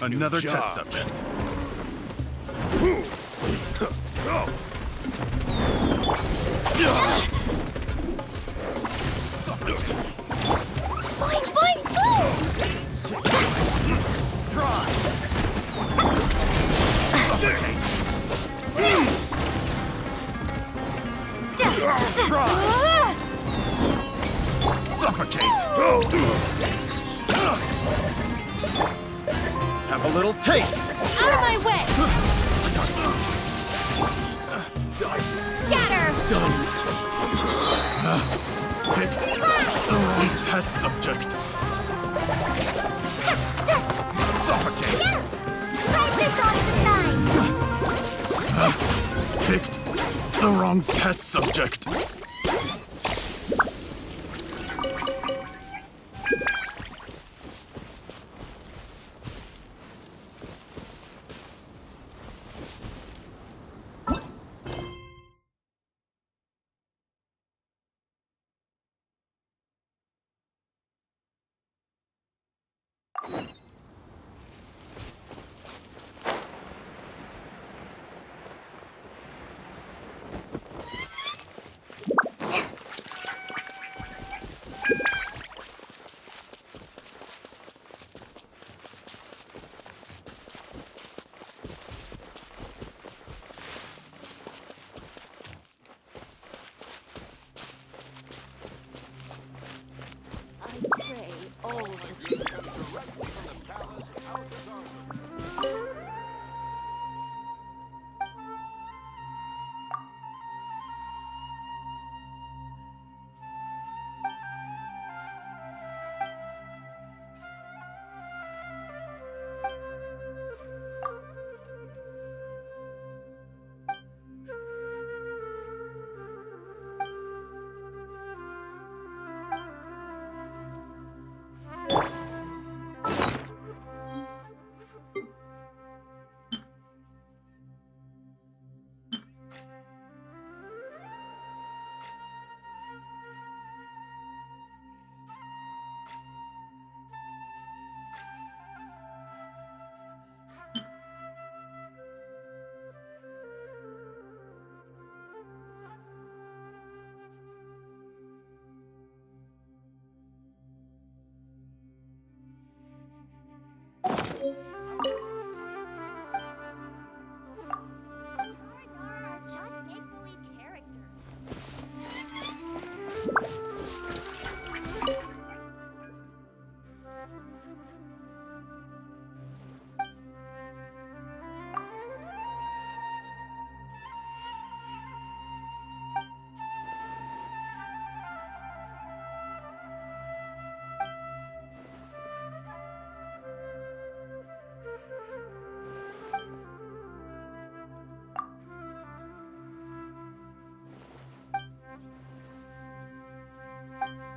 Another test subject. Fine, fine, go! Try. Suffocate. Have a little taste. Out of my way! Scatter! Done. Picked the wrong test subject. Suffocate. Wipe this off the side! Picked the wrong test subject.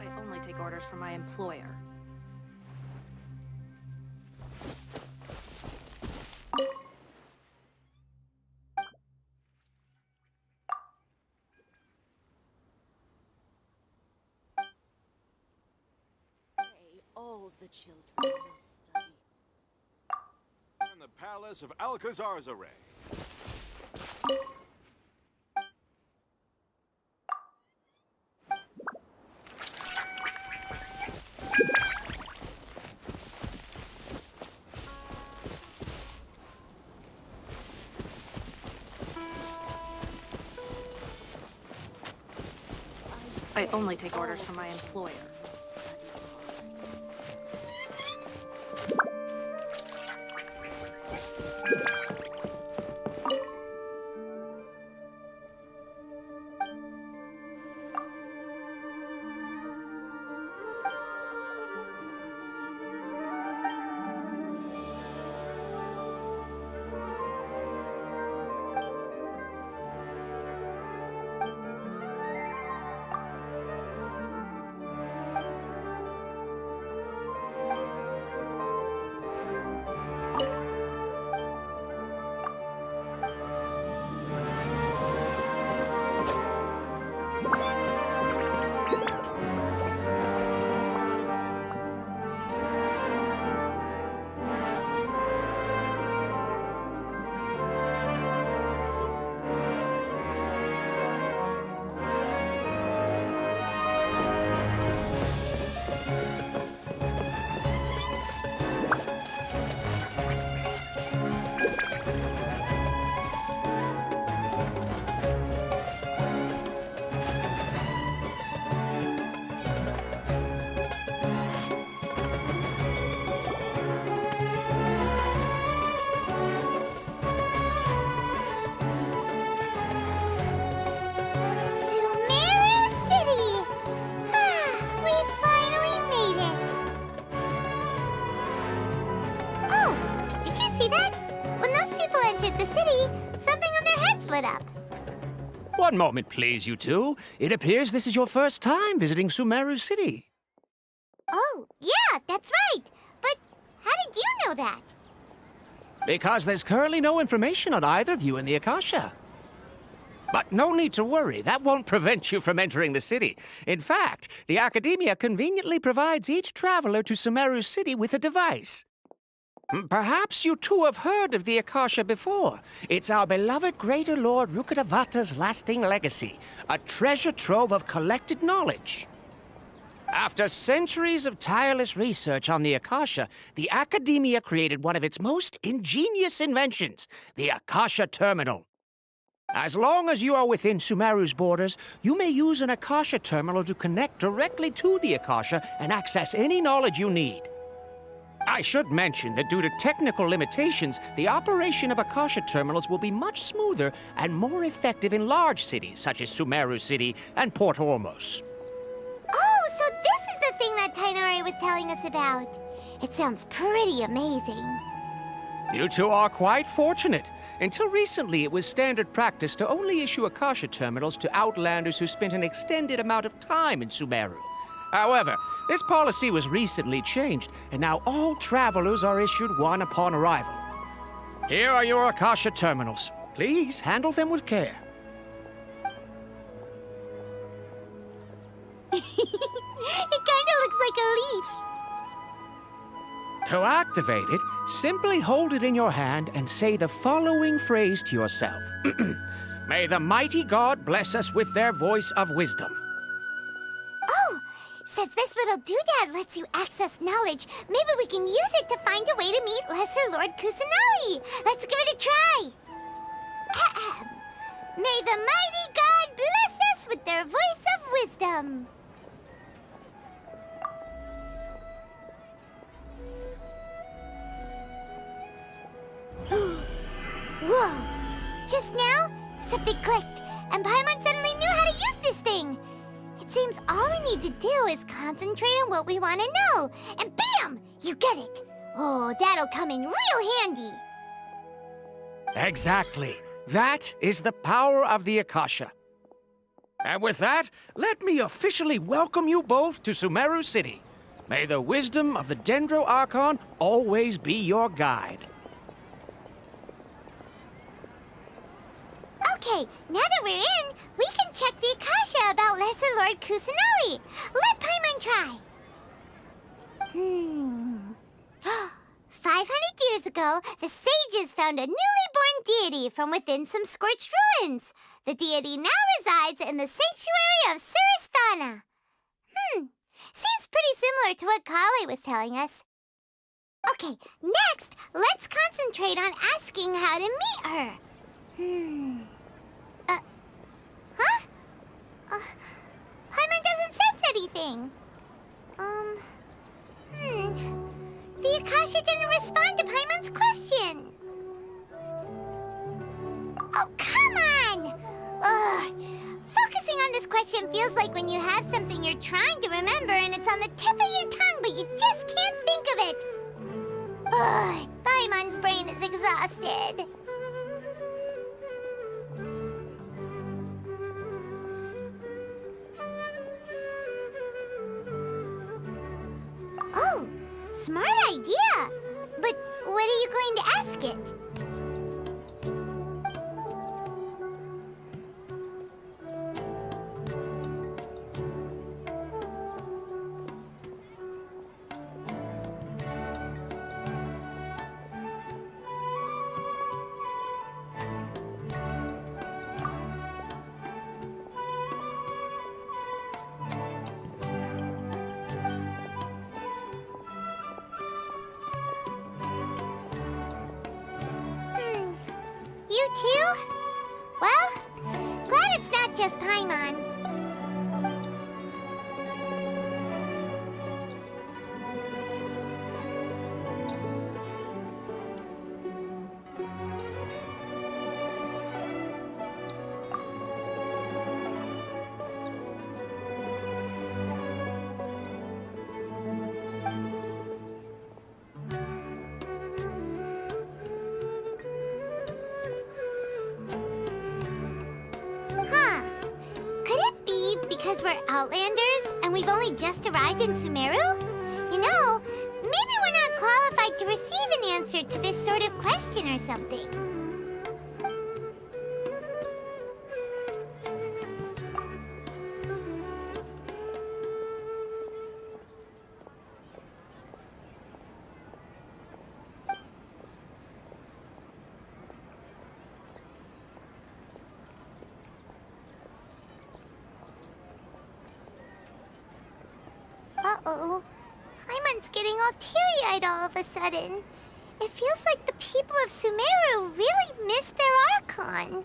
I only take orders from my employer. All the children will study. In the palace of Alcazar's array. I only take orders from my employer. entered the city, something on their heads lit up. One moment, please, you two. It appears this is your first time visiting Sumeru City. Oh, yeah, that's right. But how did you know that? Because there's currently no information on either of you in the Akasha. But no need to worry, that won't prevent you from entering the city. In fact, the Academia conveniently provides each traveler to Sumeru City with a device. Perhaps you two have heard of the Akasha before. It's our beloved Greater Lord Rukkhadevata's lasting legacy, a treasure trove of collected knowledge. After centuries of tireless research on the Akasha, the Academia created one of its most ingenious inventions, the Akasha Terminal. As long as you are within Sumeru's borders, you may use an Akasha terminal to connect directly to the Akasha and access any knowledge you need. I should mention that due to technical limitations, the operation of Akasha terminals will be much smoother and more effective in large cities such as Sumeru City and Port Ormos. Oh, so this is the thing that Tainari was telling us about. It sounds pretty amazing. You two are quite fortunate. Until recently, it was standard practice to only issue Akasha terminals to outlanders who spent an extended amount of time in Sumeru. However, this policy was recently changed, and now all travelers are issued one upon arrival. Here are your Akasha terminals. Please handle them with care. It kinda looks like a leaf. To activate it, simply hold it in your hand and say the following phrase to yourself. May the mighty God bless us with their voice of wisdom. Oh, since this little doodad lets you access knowledge, maybe we can use it to find a way to meet Lesser Lord Kusanali. Let's give it a try. Ahem. May the mighty God bless us with their voice of wisdom. Whoa! Just now, something clicked, and Paimon suddenly knew how to use this thing. It seems all we need to do is concentrate on what we want to know, and bam! You get it! Oh, that'll come in real handy. Exactly. That is the power of the Akasha. And with that, let me officially welcome you both to Sumeru City. May the wisdom of the Dendro Archon always be your guide. Okay, now that we're in, we can check the Akasha about Lesser Lord Kusanali. Let Paimon try. 500 years ago, the sages found a newly born deity from within some scorched ruins. The deity now resides in the sanctuary of Surasthana. Seems pretty similar to what Kali was telling us. Okay, next, let's concentrate on asking how to meet her. Paimon doesn't sense anything. The Akasha didn't respond to Paimon's question. Oh, come on! Ugh. Focusing on this question feels like when you have something you're trying to remember and it's on the tip of your tongue, but you just can't think of it. Ugh, Paimon's brain is exhausted. Oh, smart idea! But what are you going to ask it? You too? Well, glad it's not just Paimon. Outlanders, and we've only just arrived in Sumeru? You know, maybe we're not qualified to receive an answer to this sort of question or something. Uh-oh. Paimon's getting all teary-eyed all of a sudden. It feels like the people of Sumeru really missed their Archon.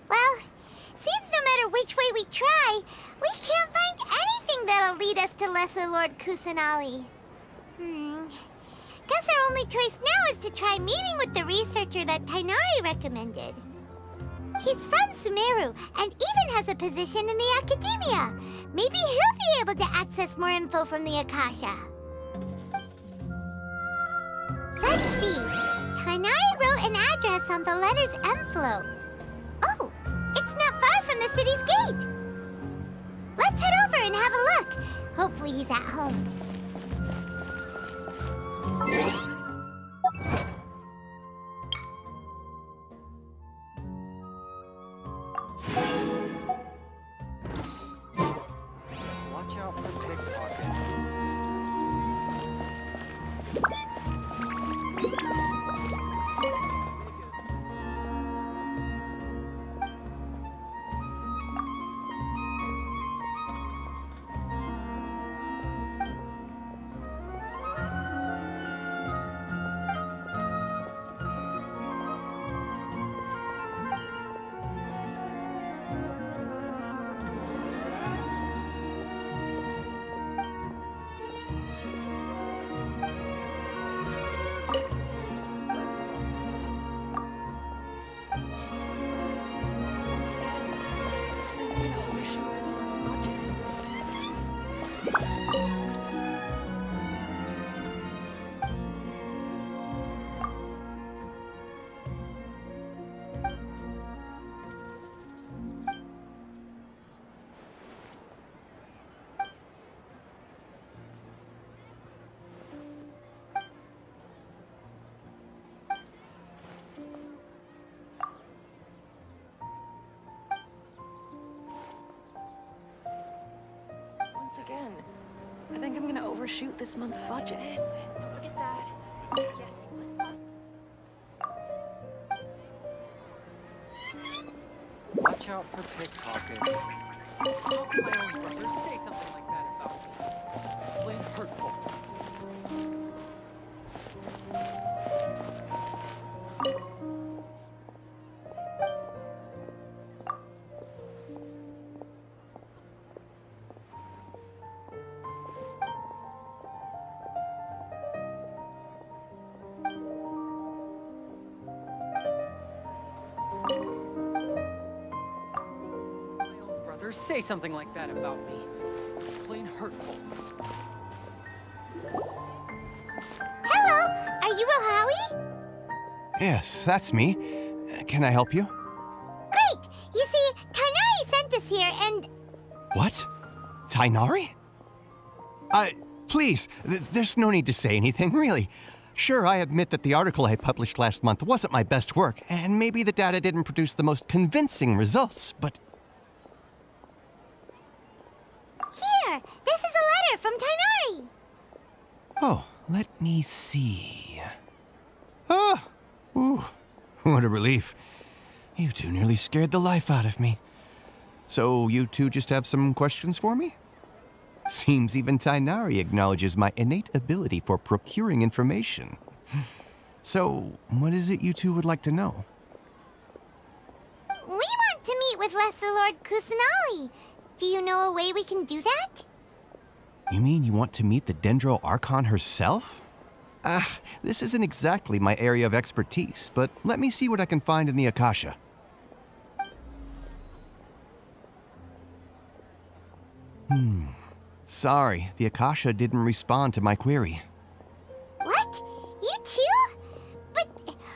Well, seems no matter which way we try, we can't find anything that'll lead us to Lesser Lord Kusanali. Guess our only choice now is to try meeting with the researcher that Tainari recommended. He's from Sumeru and even has a position in the Academia. Maybe he'll be able to access more info from the Akasha. Let's see. Tainari wrote an address on the letter's envelope. Oh, it's not far from the city's gate. Let's head over and have a look. Hopefully he's at home. Watch out for pickpockets. Once again, I think I'm gonna overshoot this month's budget. Don't forget that. Yes, we must. Watch out for pickpockets. How can my own brother say something like that about me? It's plain hurtful. Say something like that about me. It's plain hurtful. Hello, are you Rohawi? Yes, that's me. Can I help you? Great! You see, Tainari sent us here and... What? Tainari? Please, there's no need to say anything, really. Sure, I admit that the article I published last month wasn't my best work, and maybe the data didn't produce the most convincing results, but... Here, this is a letter from Tainari. Oh, let me see. Oh, ooh, what a relief. You two nearly scared the life out of me. So you two just have some questions for me? Seems even Tainari acknowledges my innate ability for procuring information. So, what is it you two would like to know? We want to meet with Lesser Lord Kusanali. Do you know a way we can do that? You mean you want to meet the Dendro Archon herself? This isn't exactly my area of expertise, but let me see what I can find in the Akasha. Sorry, the Akasha didn't respond to my query. What? You too? But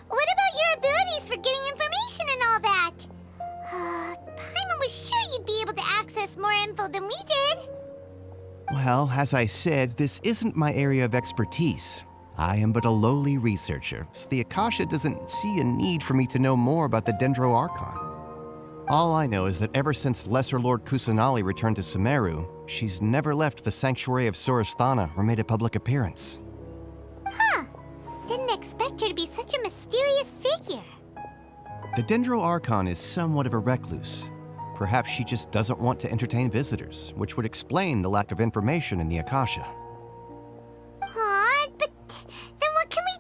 what about your abilities for getting information and all that? Paimon was sure you'd be Well, as I said, this isn't my area of expertise. I am but a lowly researcher, so the Akasha doesn't see a need for me to know more about the Dendro Archon. All I know is that ever since Lesser Lord Kusanali returned to Sumeru, she's never left the Sanctuary of Surasthana or made a public appearance. Huh. Didn't expect her to be such a mysterious figure. The Dendro Archon is somewhat of a recluse. Perhaps she just doesn't want to entertain visitors, which would explain the lack of information in the Akasha. Aw, but then what can we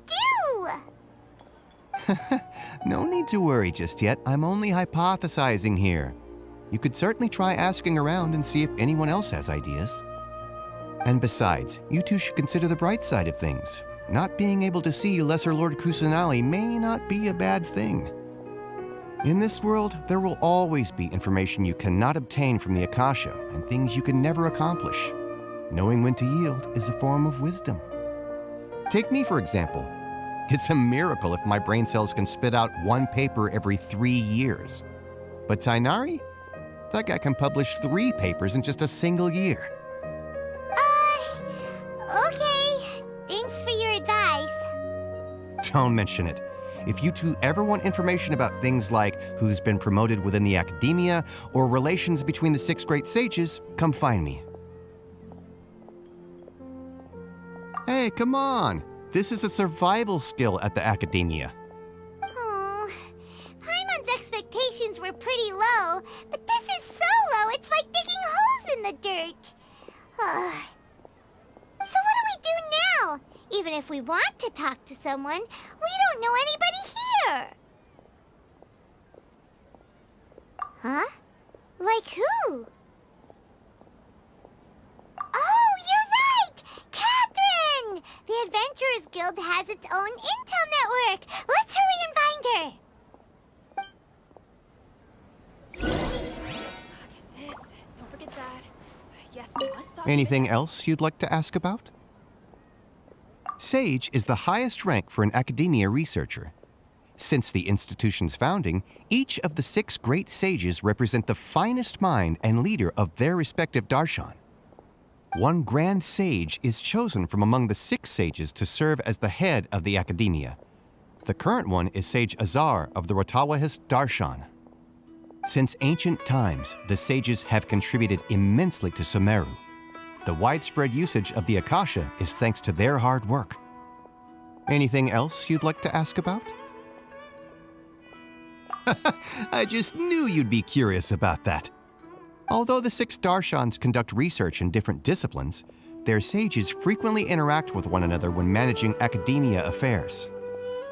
do? No need to worry just yet. I'm only hypothesizing here. You could certainly try asking around and see if anyone else has ideas. And besides, you two should consider the bright side of things. Not being able to see Lesser Lord Kusanali may not be a bad thing. In this world, there will always be information you cannot obtain from the Akasha and things you can never accomplish. Knowing when to yield is a form of wisdom. Take me, for example. It's a miracle if my brain cells can spit out one paper every 3 years. But Tainari? That guy can publish 3 papers in just a single year. Okay. Thanks for your advice. Don't mention it. If you two ever want information about things like who's been promoted within the academia or relations between the 6 great sages, come find me. Hey, come on. This is a survival skill at the academia. Oh, Paimon's expectations were pretty low, but this is so low it's like digging holes in the dirt. So what do we do now? Even if we want to talk to someone, we don't know anybody here. Huh? Like who? Oh, you're right! Catherine! The Adventurers Guild has its own intel network. Let's hurry and find her. This. Don't forget that. Yes, we must talk. Anything else you'd like to ask about? Sage is the highest rank for an academia researcher. Since the institution's founding, each of the 6 great sages represent the finest mind and leader of their respective darshan. One grand sage is chosen from among the 6 sages to serve as the head of the academia. The current one is Sage Azar of the Rotawahist Darshan. Since ancient times, the sages have contributed immensely to Sumeru. The widespread usage of the Akasha is thanks to their hard work. Anything else you'd like to ask about? I just knew you'd be curious about that. Although the 6 Darshans conduct research in different disciplines, their sages frequently interact with one another when managing academia affairs.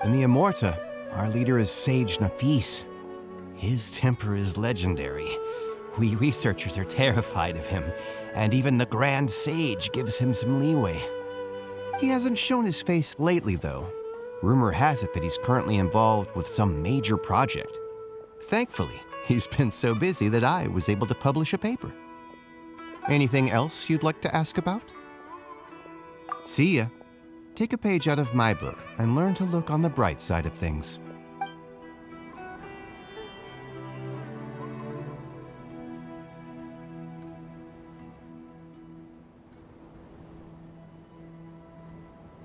In the Amorta, our leader is Sage Nafis. His temper is legendary. We researchers are terrified of him, and even the Grand Sage gives him some leeway. He hasn't shown his face lately, though. Rumor has it that he's currently involved with some major project. Thankfully, he's been so busy that I was able to publish a paper. Anything else you'd like to ask about? See ya. Take a page out of my book and learn to look on the bright side of things.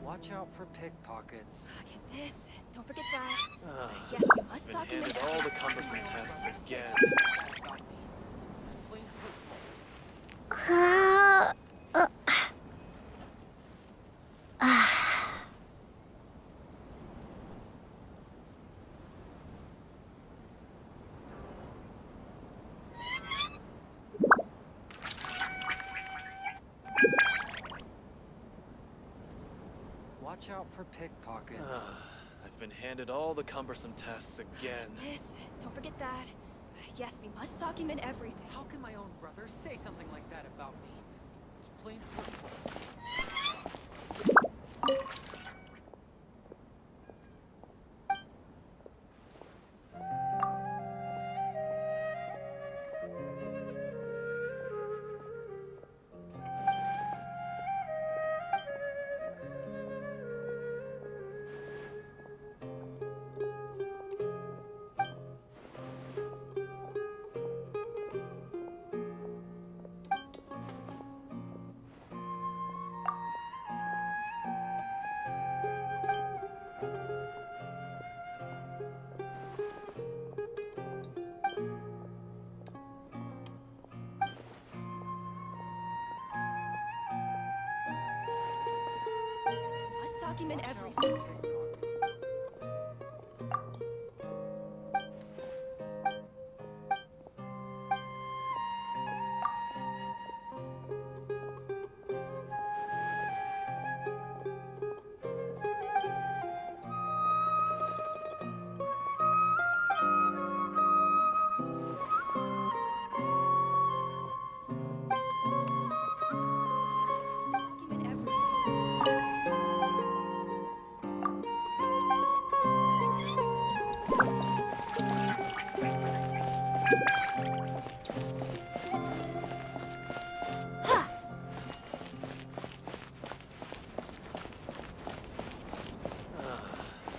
Watch out for pickpockets. This. Don't forget that. Yes, we must Been talk. handed all the cumbersome tests again. It's plain hurtful. Watch out for pickpockets. I've been handed all the cumbersome tests again. This. Don't forget that. Yes, we must document everything. How can my own brother say something like that about me? It's plain hurtful. Document everything. Document everything.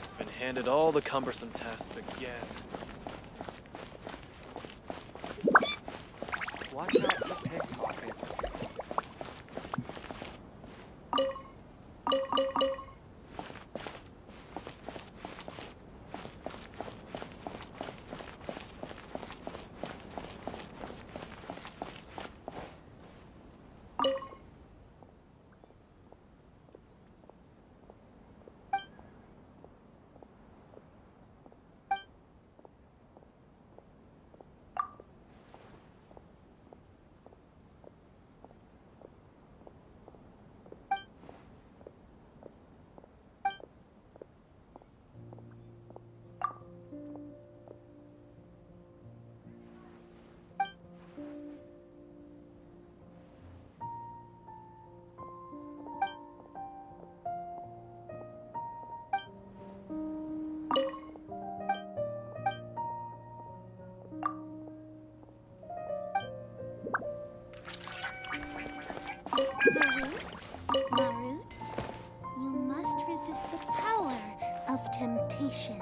I've been handed all the cumbersome tasks again. Watch out for pickpockets. Marut, you must resist the power of temptation.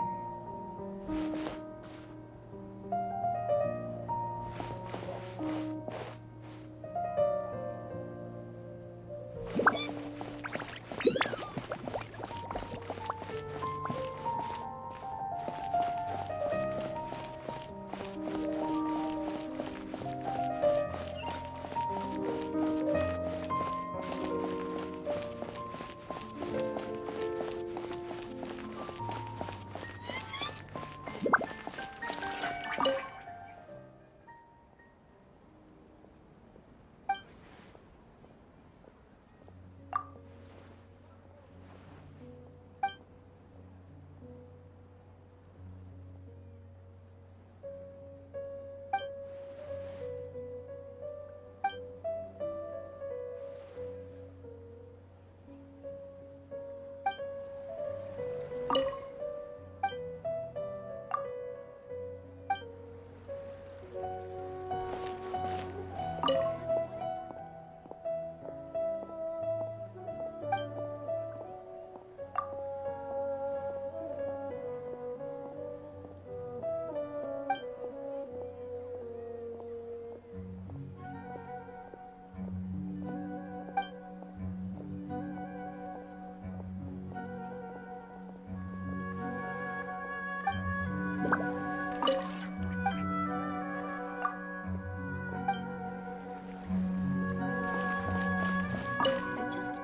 Is it just me?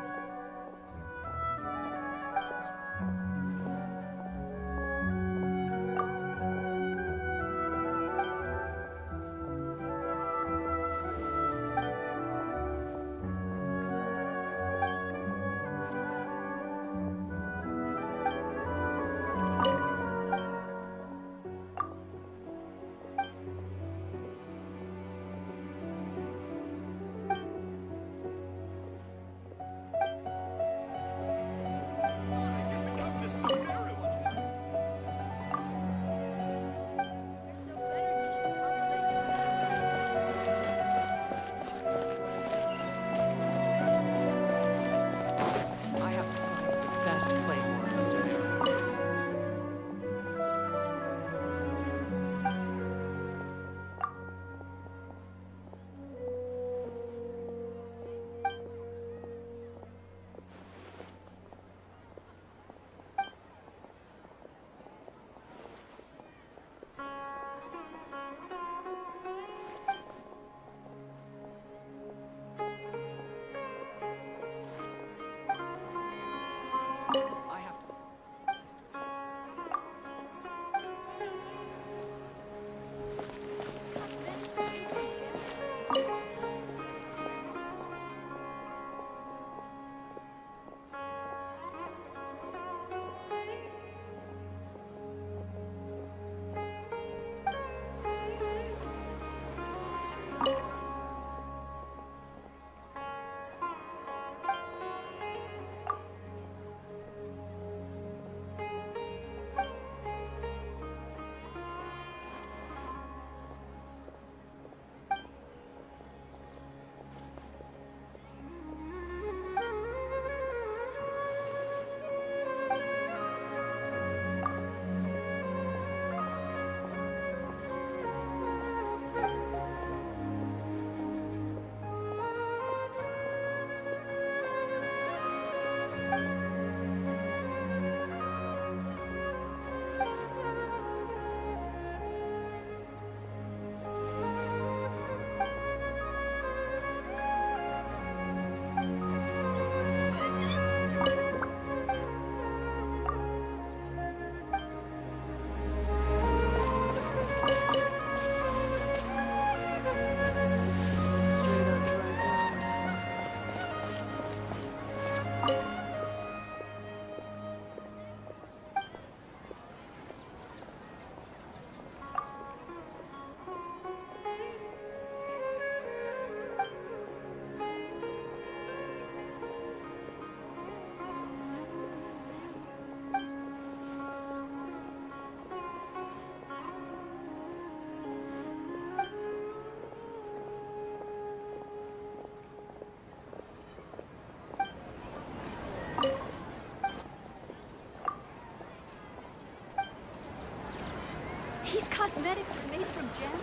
I have to find the best claymore in Sumeru. These cosmetics are made from gems?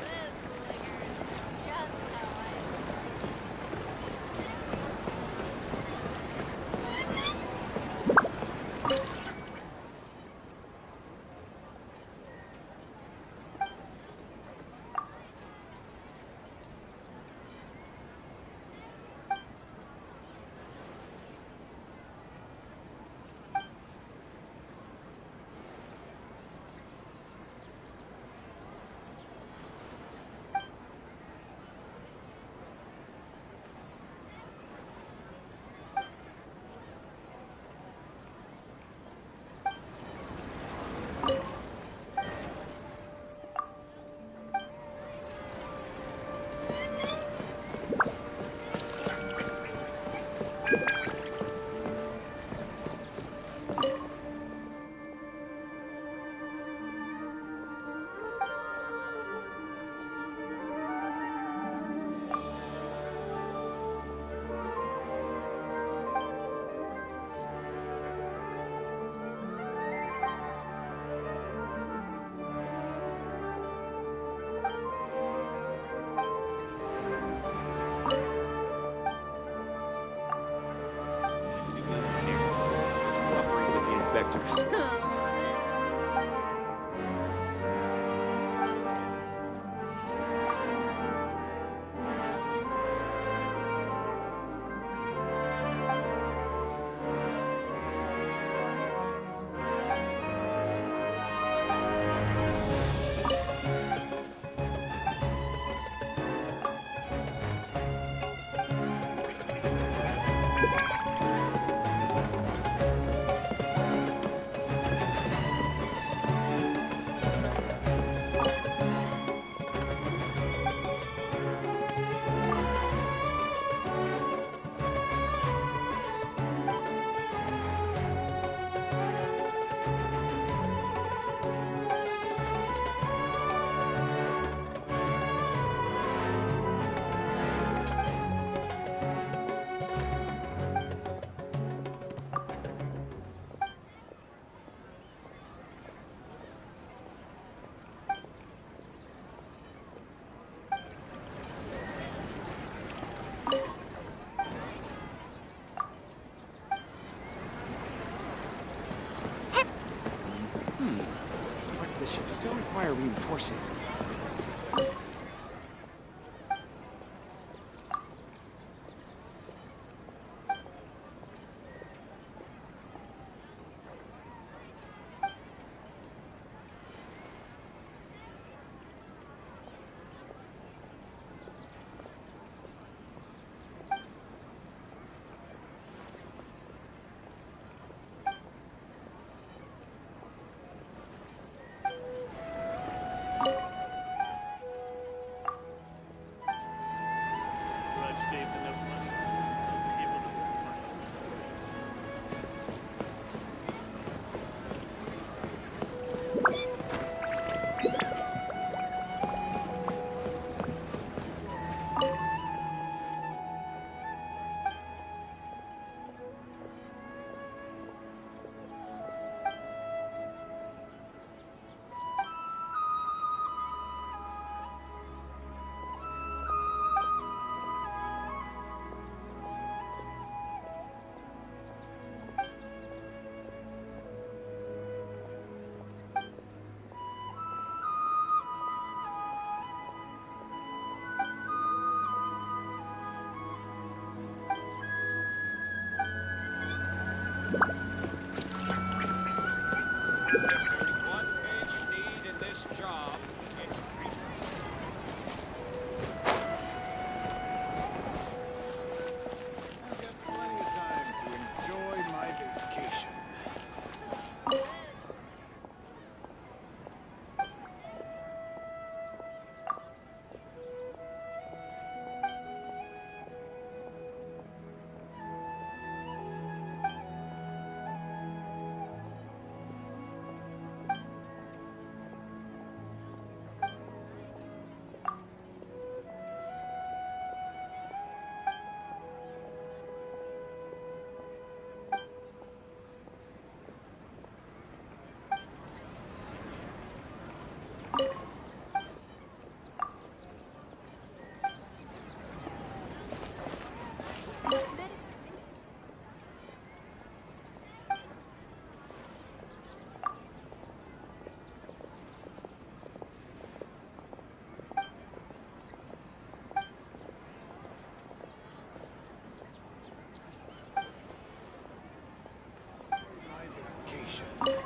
Let's cooperate with the inspectors. Some parts of the ship still require reinforcing. I've saved enough money. I'll be able to work on this story. I've got plenty of time to enjoy my vacation. attention.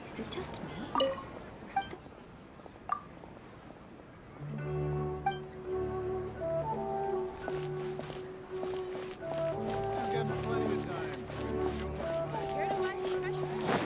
Is it just me? I've got plenty of time. Care to buy some fresh fruit?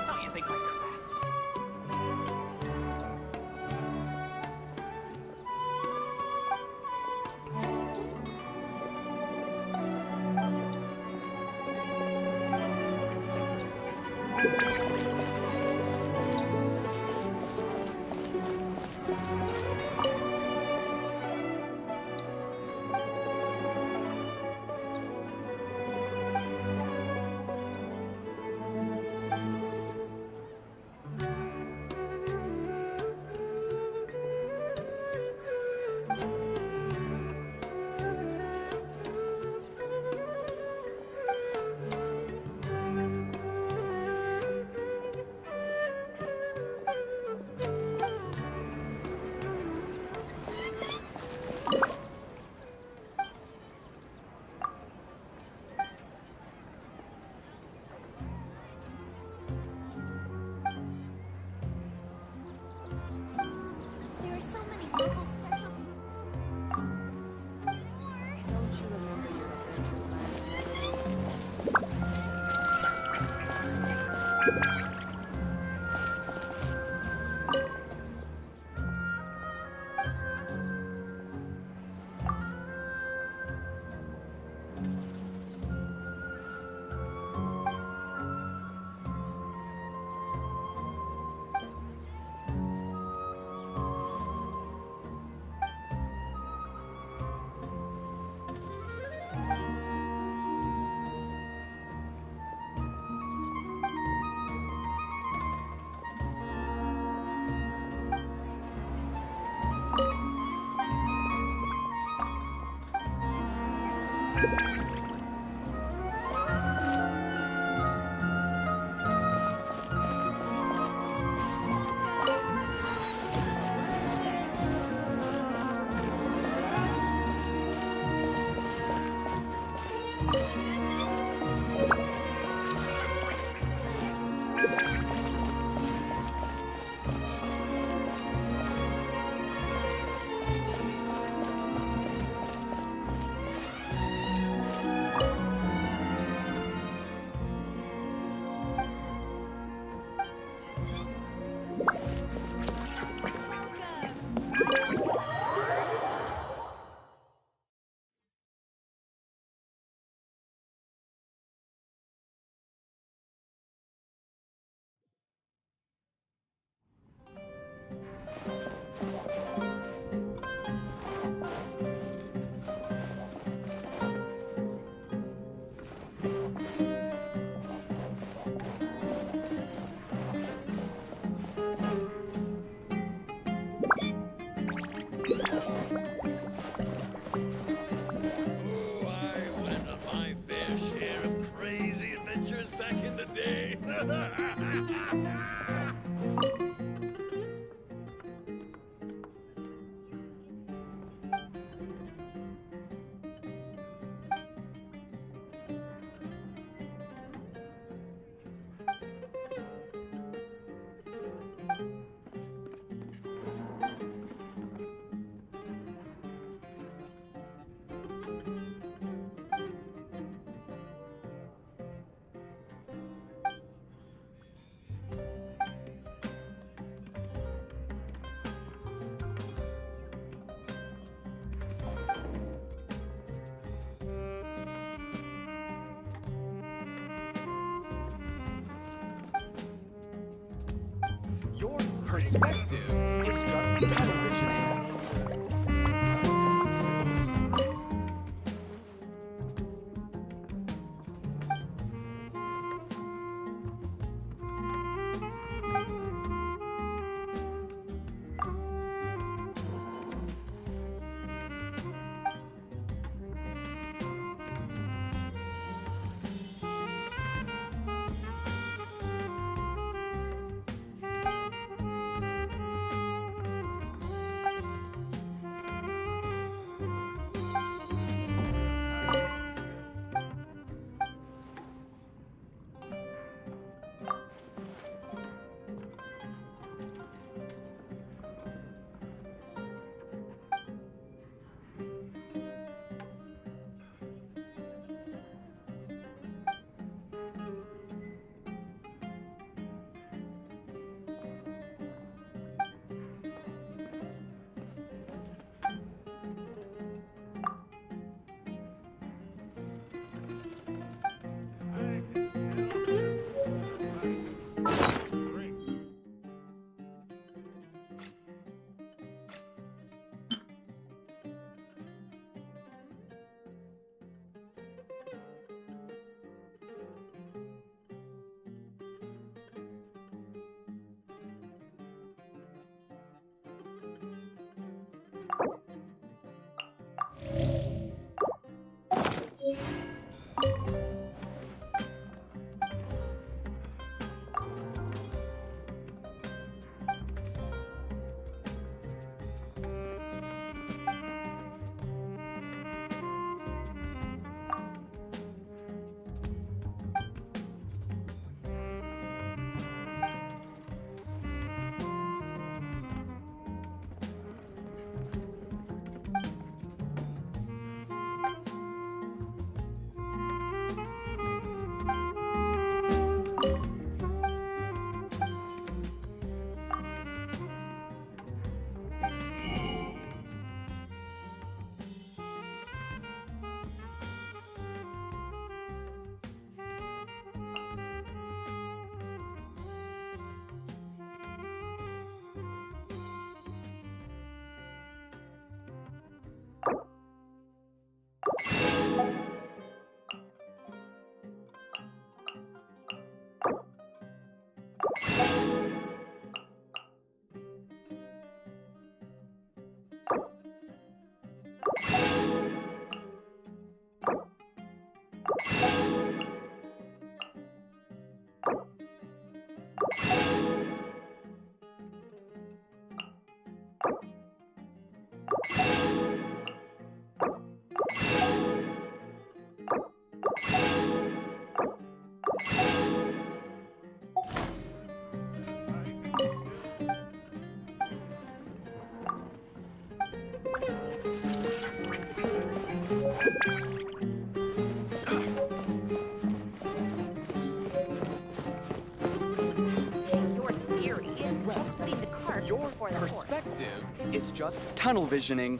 Don't you think my grasp? There are so many local specialties. Don't you remember your adventure plans? perspective is just tunnel visioning. Your theory is just putting the cart Your before the horse. perspective is just tunnel visioning.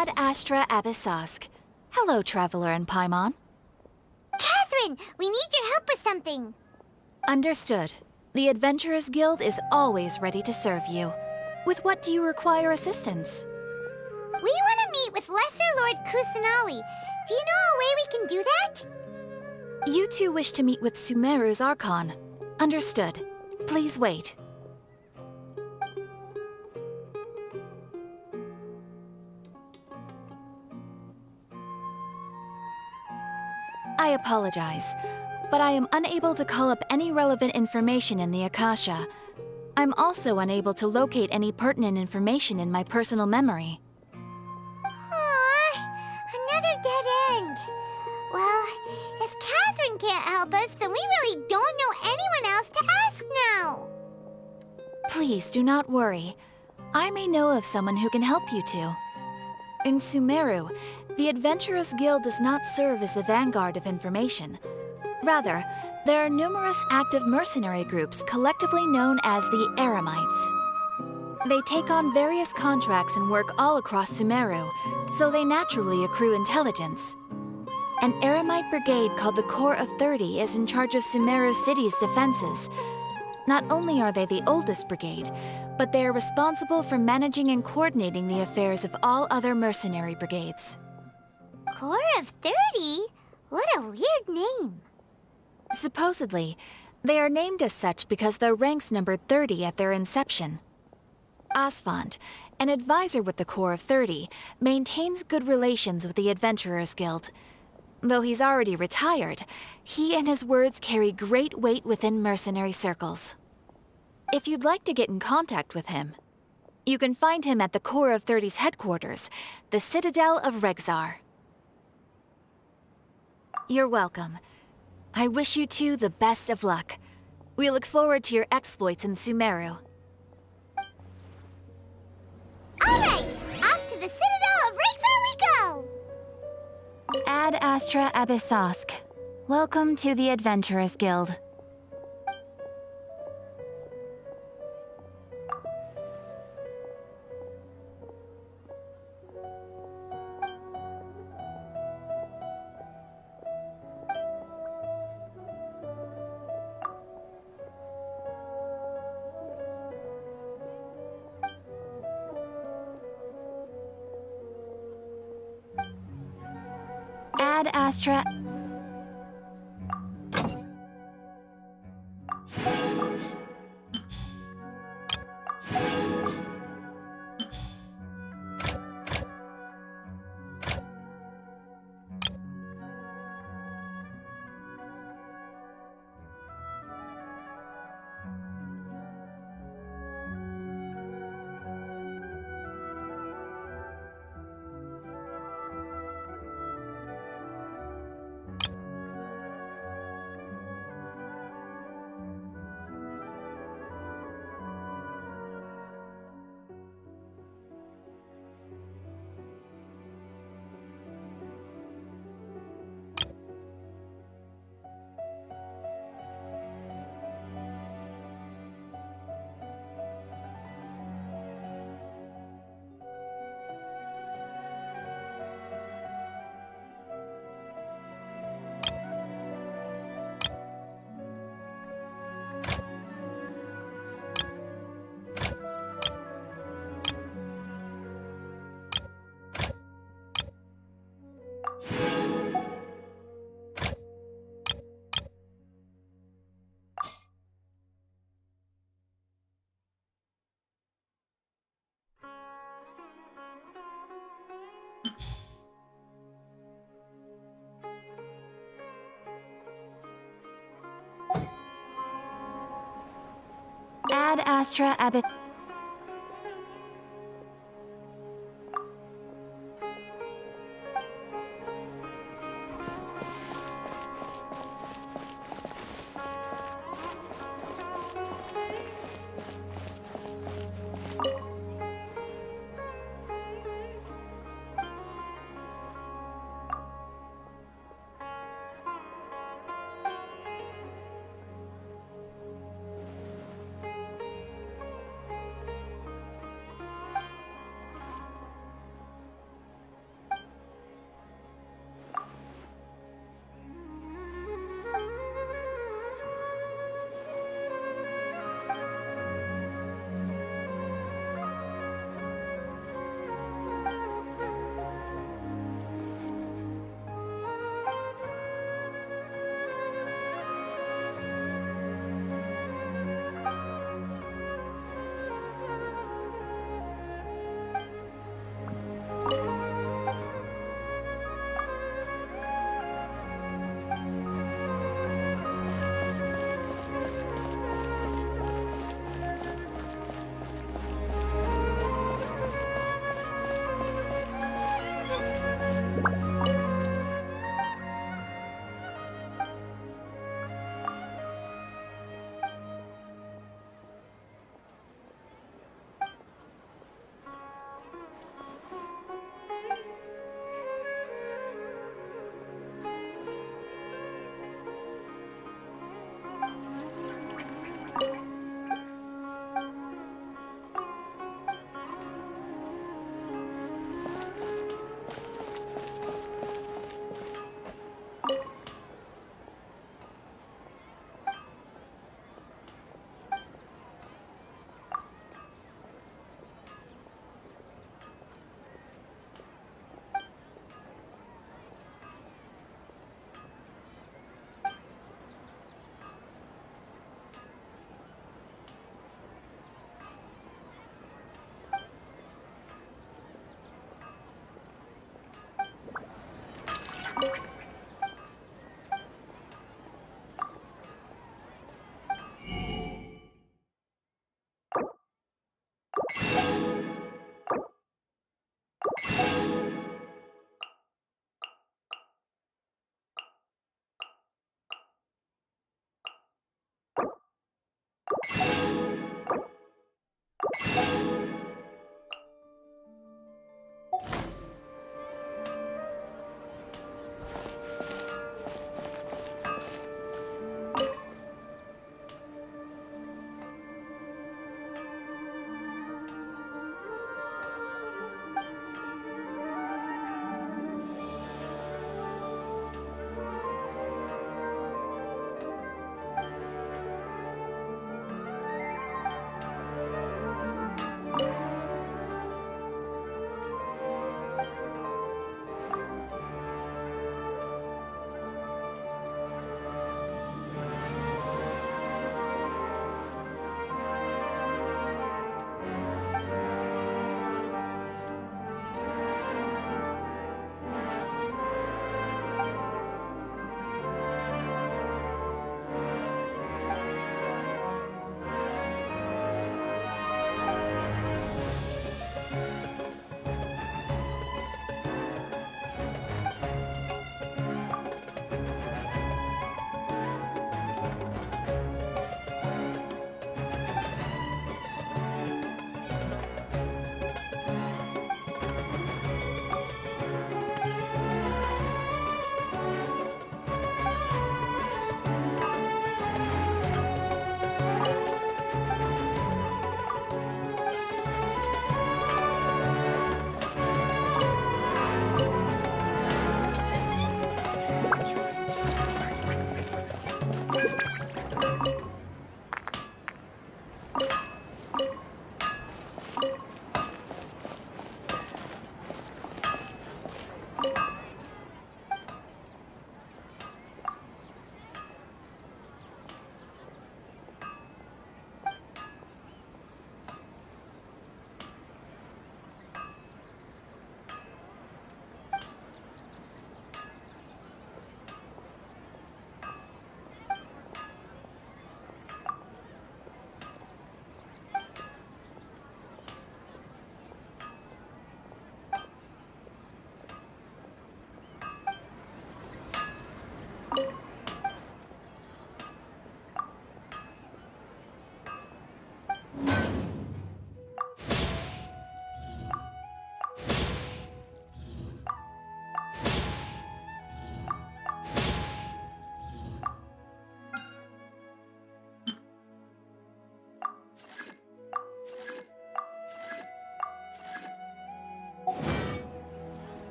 Ad Astra Abyssosk. Hello, Traveler in Paimon. Catherine, we need your help with something. Understood. The Adventurers Guild is always ready to serve you. With what do you require assistance? We want to meet with Lesser Lord Kusanali. Do you know a way we can do that? You two wish to meet with Sumeru's Archon. Understood. Please wait. I apologize, but I am unable to call up any relevant information in the Akasha. I'm also unable to locate any pertinent information in my personal memory. Aww, another dead end. Well, if Catherine can't help us, then we really don't know anyone else to ask now. Please do not worry. I may know of someone who can help you two. In Sumeru, the Adventurers Guild does not serve as the vanguard of information. Rather, there are numerous active mercenary groups collectively known as the Eremites. They take on various contracts and work all across Sumeru, so they naturally accrue intelligence. An Eremite brigade called the Corps of 30 is in charge of Sumeru City's defenses. Not only are they the oldest brigade, but they are responsible for managing and coordinating the affairs of all other mercenary brigades. Corps of 30? What a weird name. Supposedly, they are named as such because their ranks numbered 30 at their inception. Asfand, an advisor with the Corps of 30, maintains good relations with the Adventurers Guild. Though he's already retired, he and his words carry great weight within mercenary circles. If you'd like to get in contact with him, you can find him at the Corps of 30's headquarters, the Citadel of Rexar. You're welcome. I wish you two the best of luck. We look forward to your exploits in Sumeru. All right, off to the Citadel of Rexar we go! Ad Astra Abyssosk. Welcome to the Adventurers Guild. Ad Astra. Ad Astra Abbot.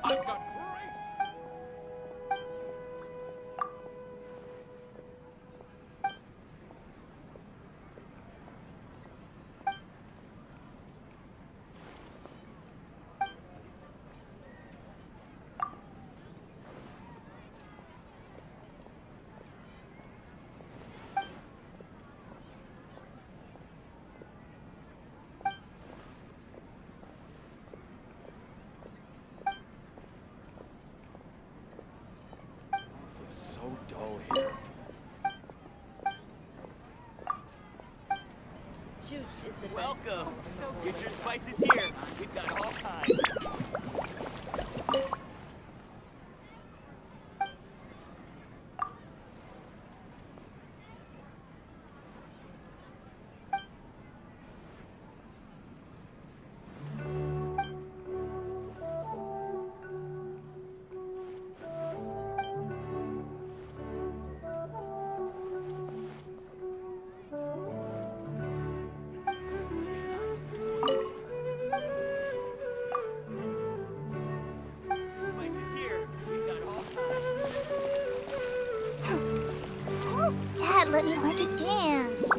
I've got great. It's so dull here. Juice is the best. Welcome. So Get good. your spices here. We've got all kinds. Spices here. We've got all kinds. Dad, let me learn to dance.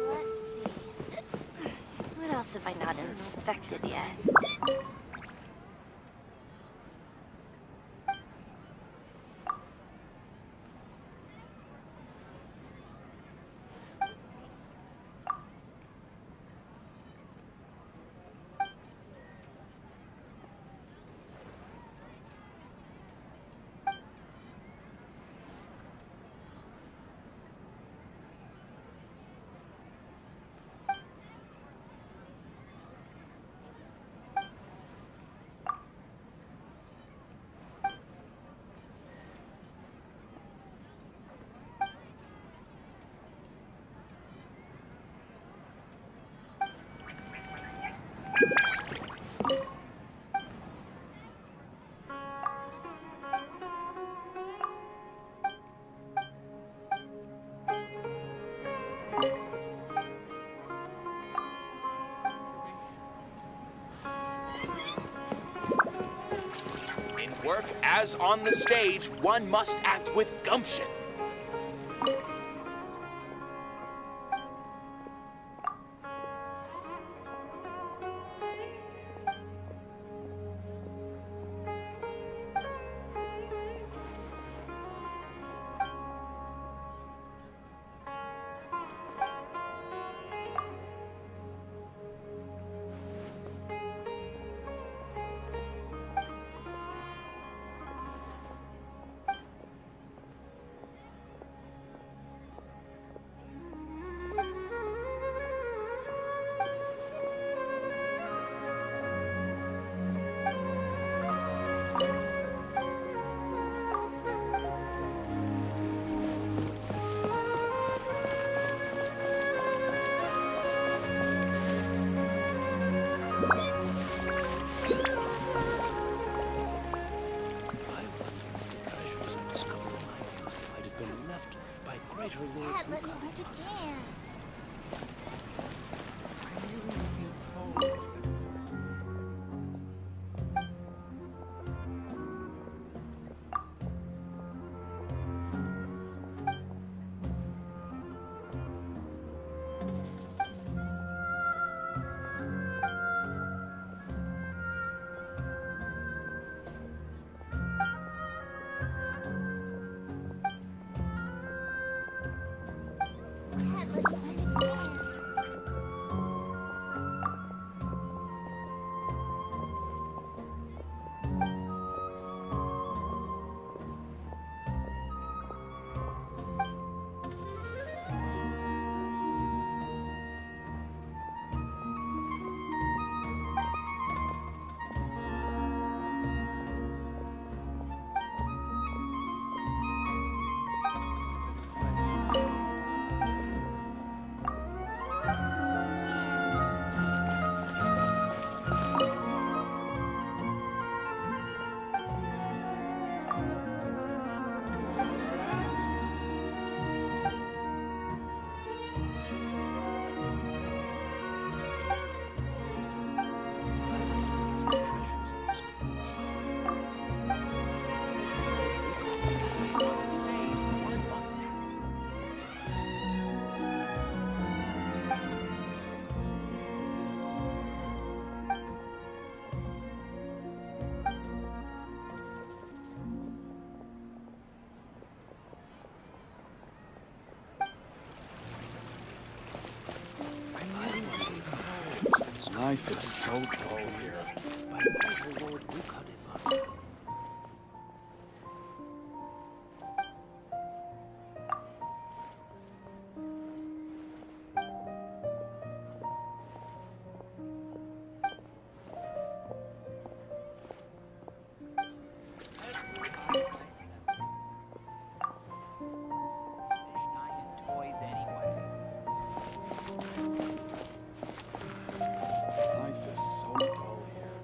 Let's see. What else have I not inspected yet? In work as on the stage, one must act with gumption. Life is so dull here. Life is so dull here. Life is so dull here.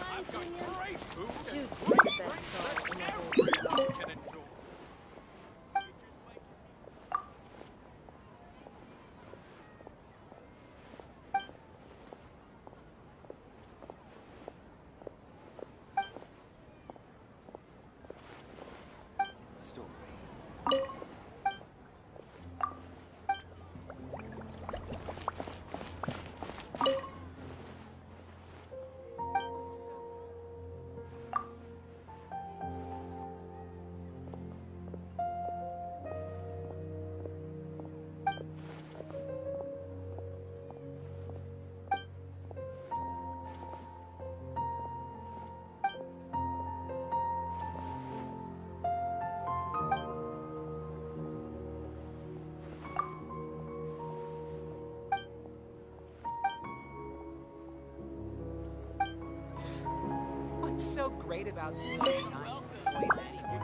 I've got great food and Shoots is great the best drinks stall in the that whole everyone can enjoy. What's so great about Slush 9 Toys anyway?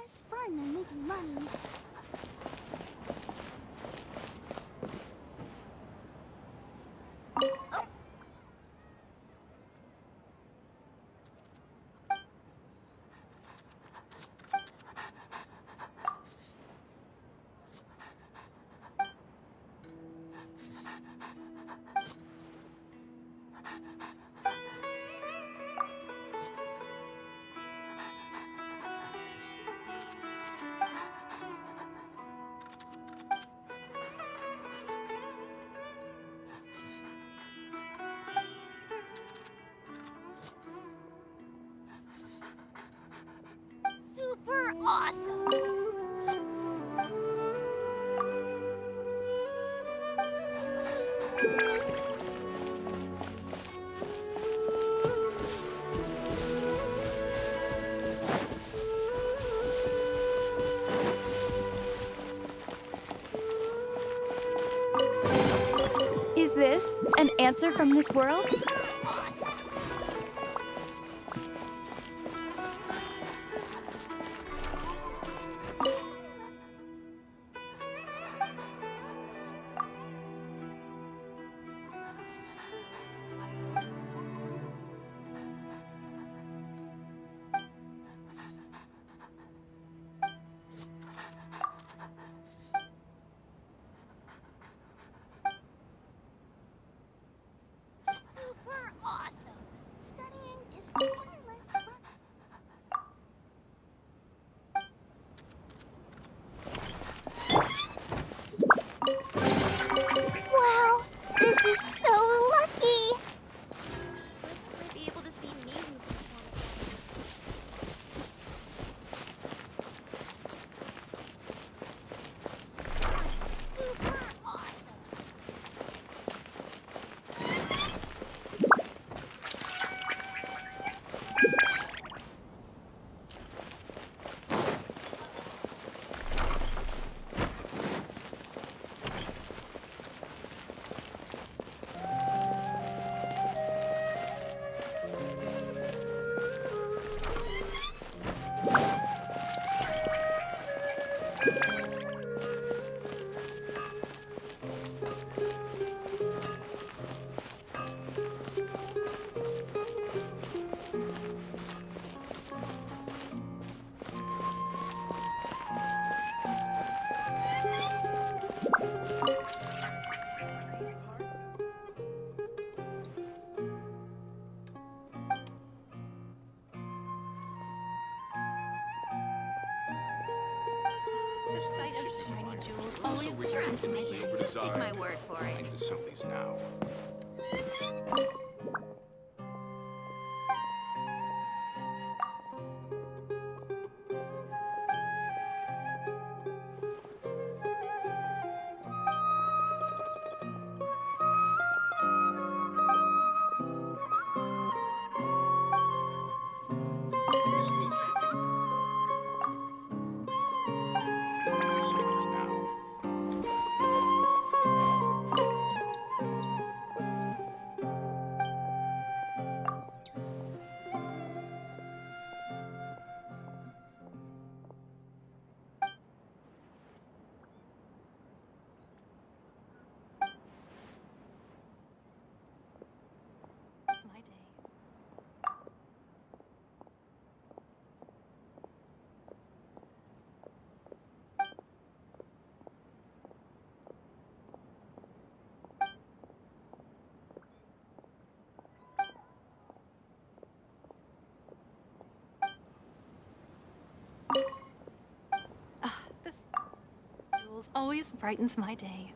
Less fun than making money. Super awesome! Is this an answer from this world? Super awesome! Studying is far less fun. Wow, this is so lucky! Might be able to see me who Super awesome! the sight of shiny jewels Also always wish draws me. Just take my word for it. Into some of these now. This needs shit. Into some of these now. It's my day. Ah, this jewels always brightens my day.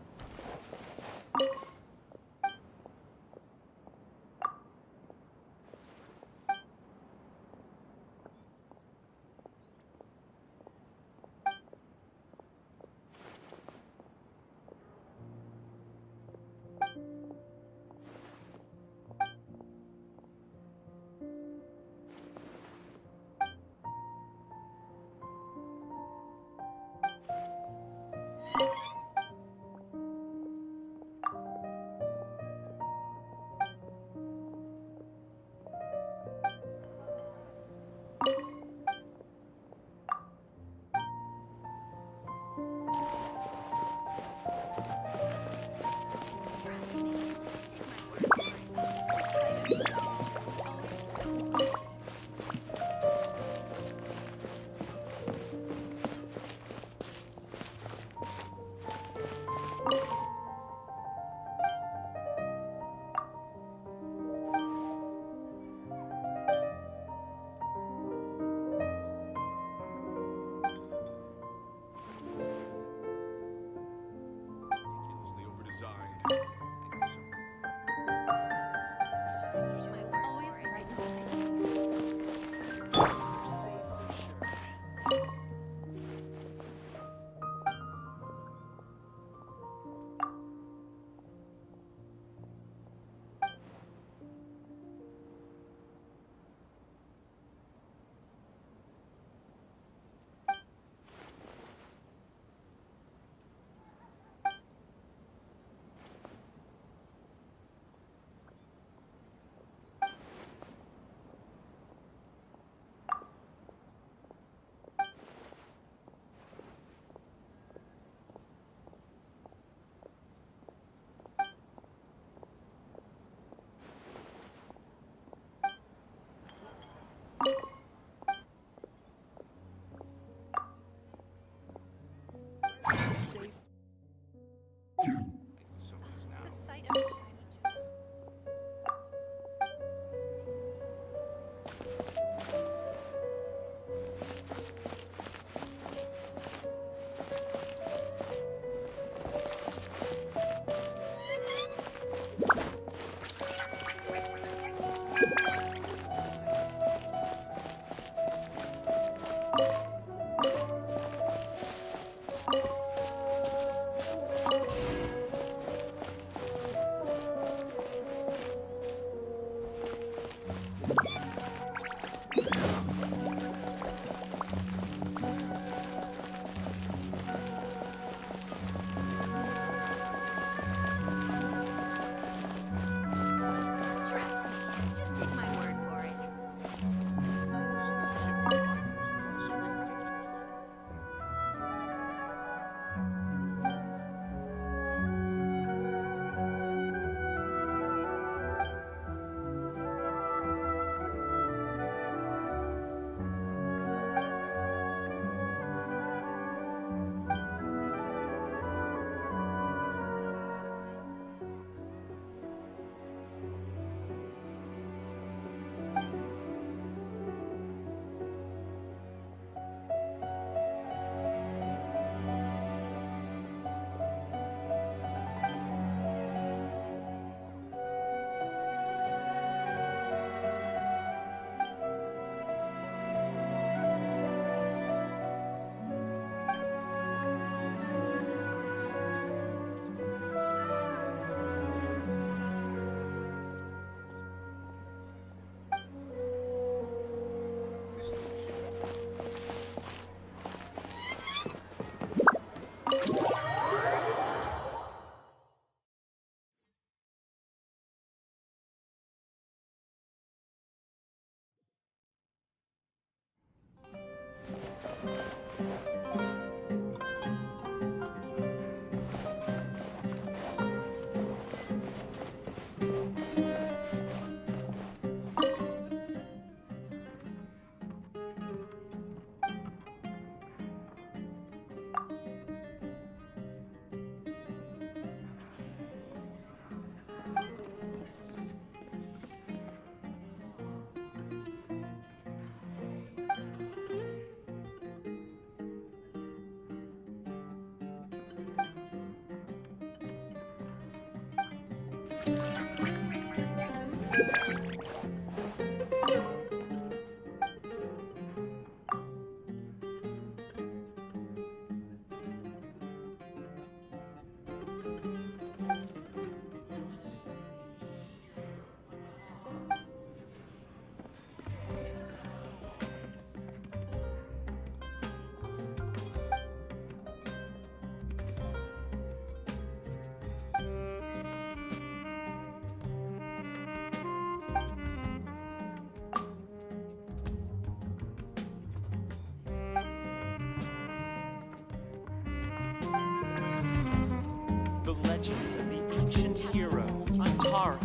The legend of the ancient hero, Antara.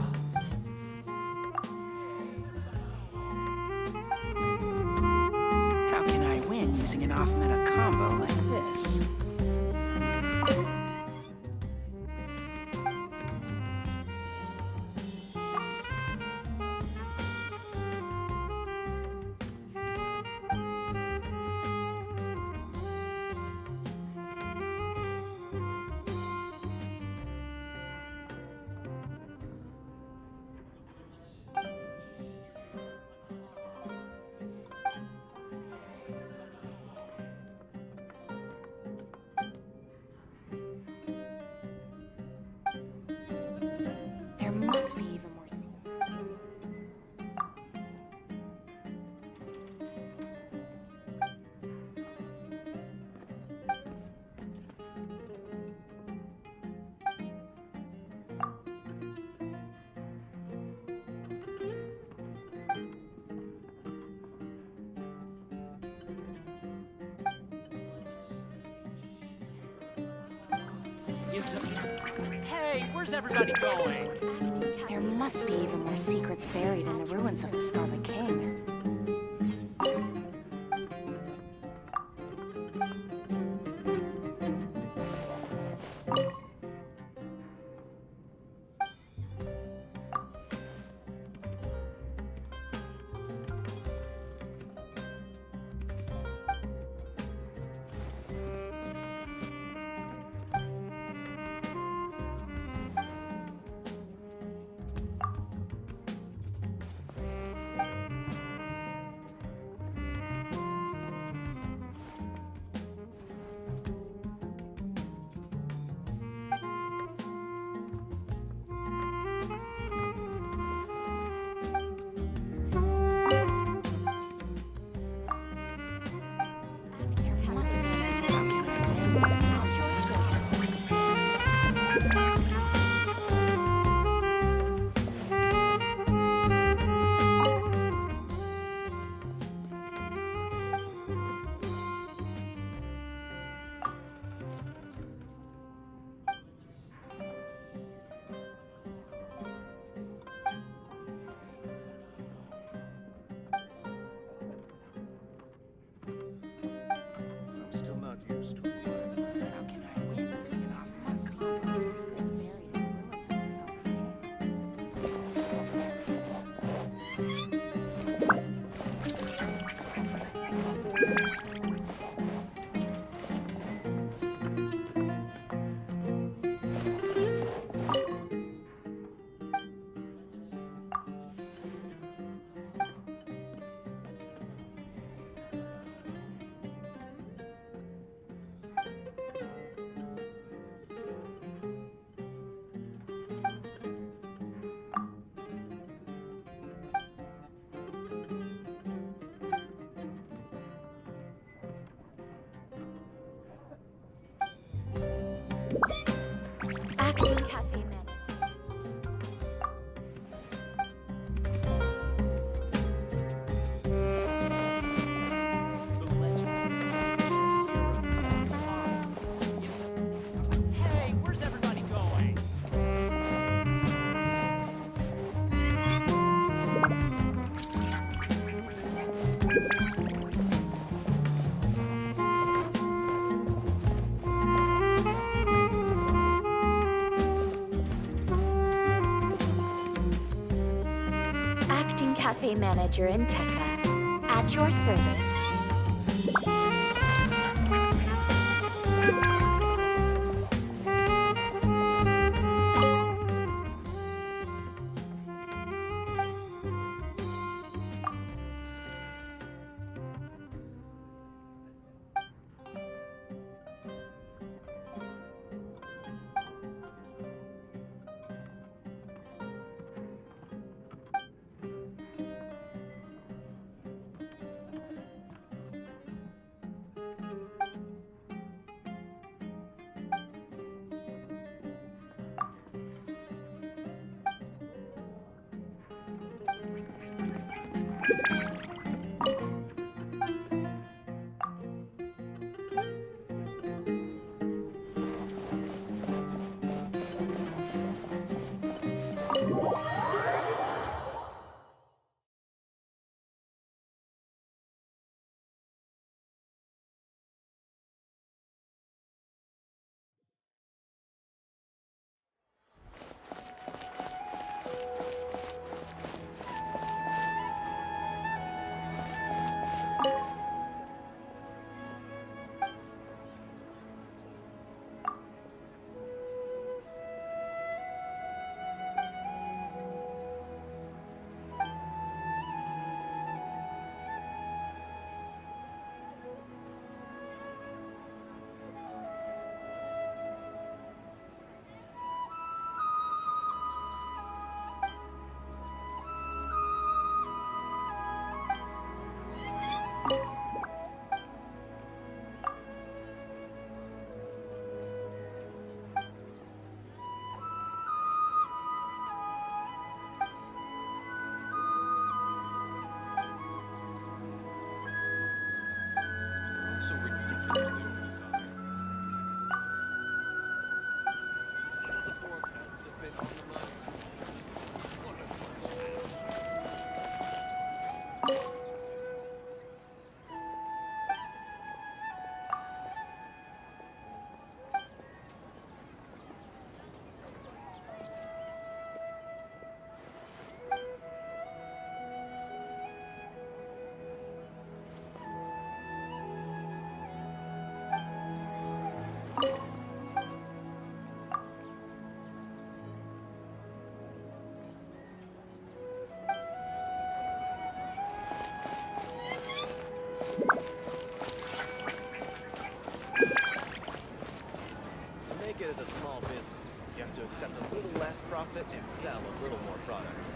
How can I win using an off-meta combo like this? There must be even more. Hey, where's everybody going? There must be even more secrets buried in the ruins of the Scarlet King. Acting Cafe Manager. Hey, where's everybody going? Acting Cafe Manager in Tekka. At your service. So ridiculously overdesign. The forecasts have been on the money. What a place. To make it as a small business, you have to accept a little less profit and sell a little more product.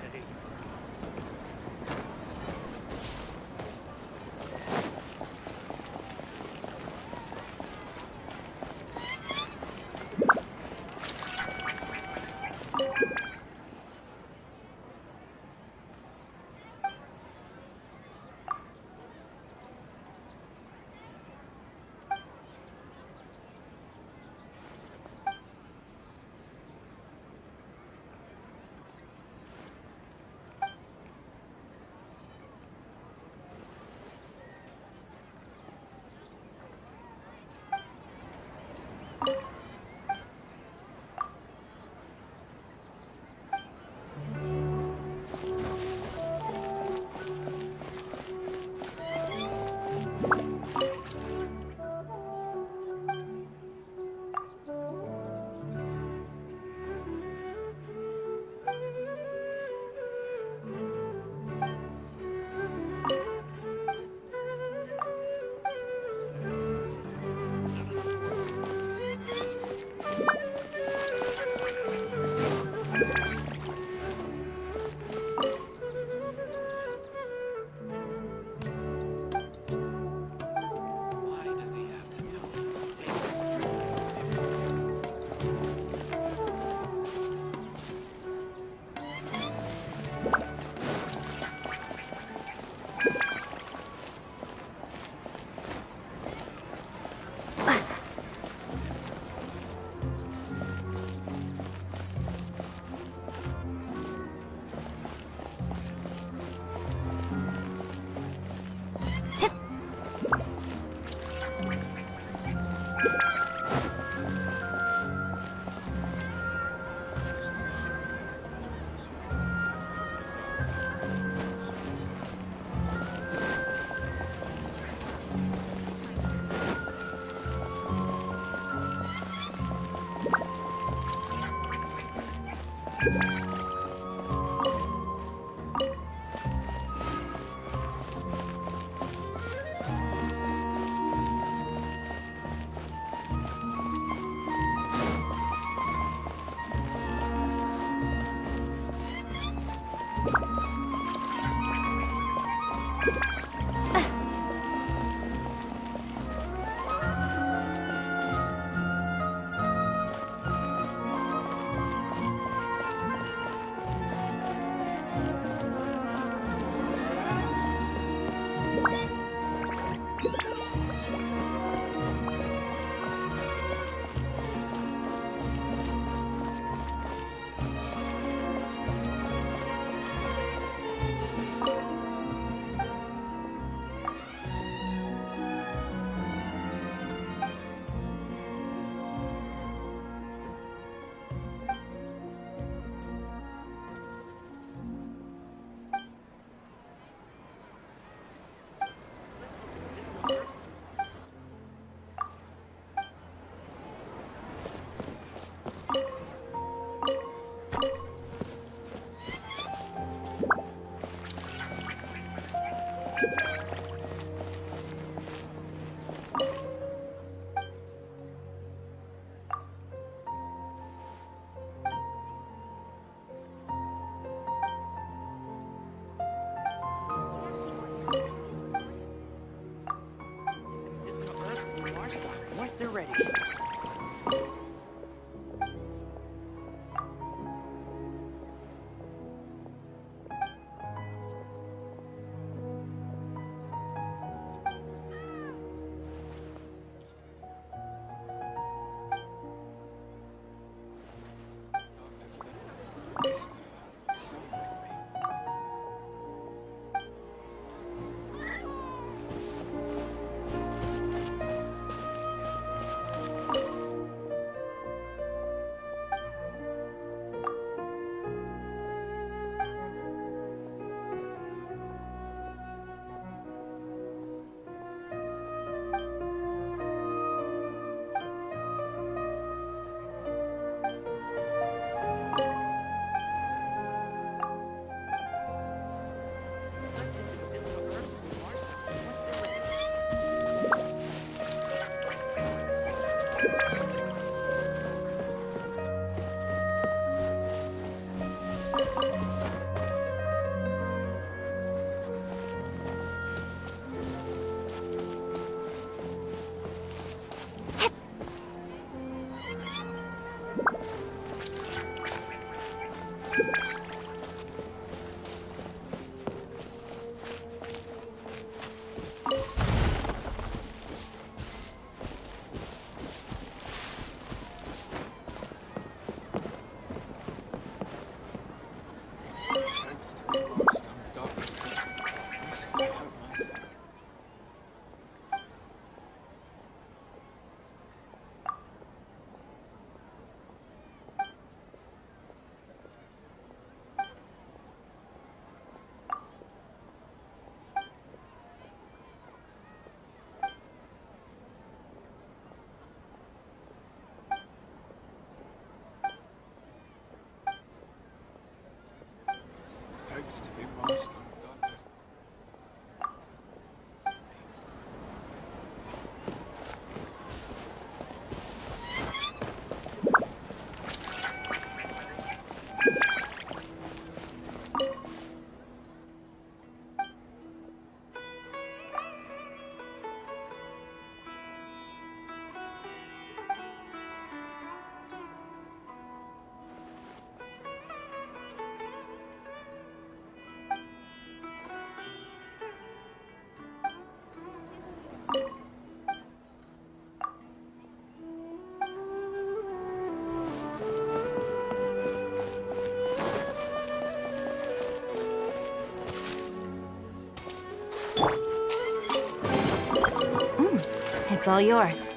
they're ready. Thanks to be lost on Stalker's I still have my son. Thanks to be lost on Stalker's. It's all yours.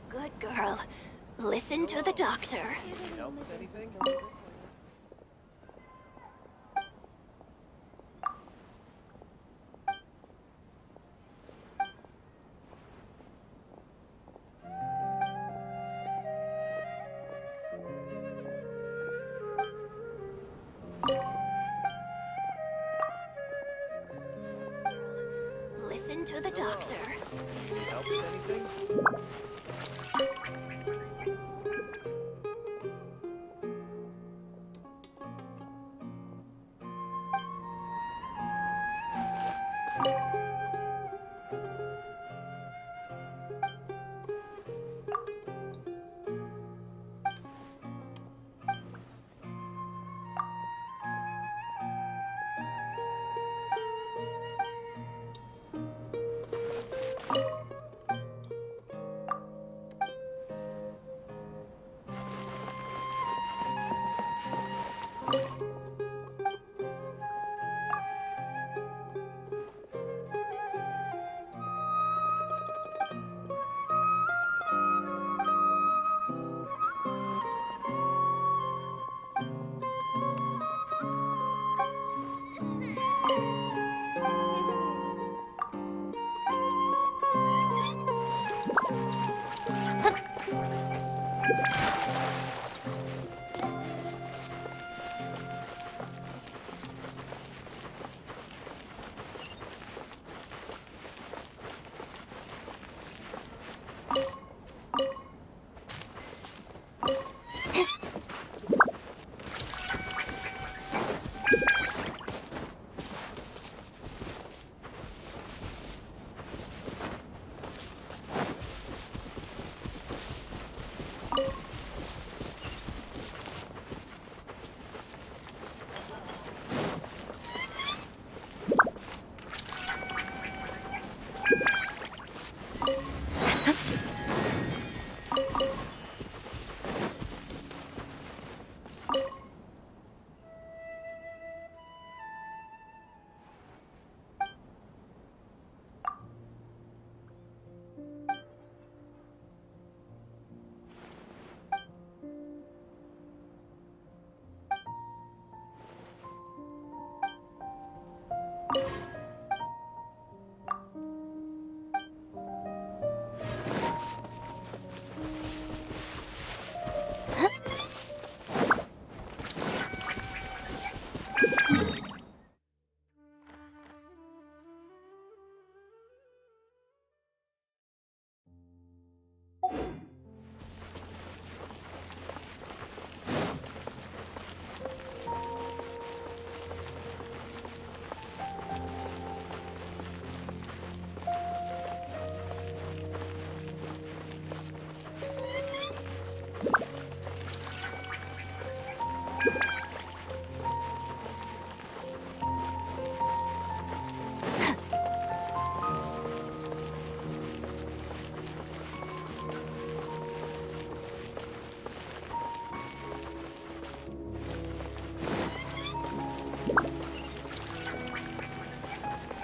Good girl. Listen to the doctor. Need help with anything? Listen to the doctor. Need help with anything?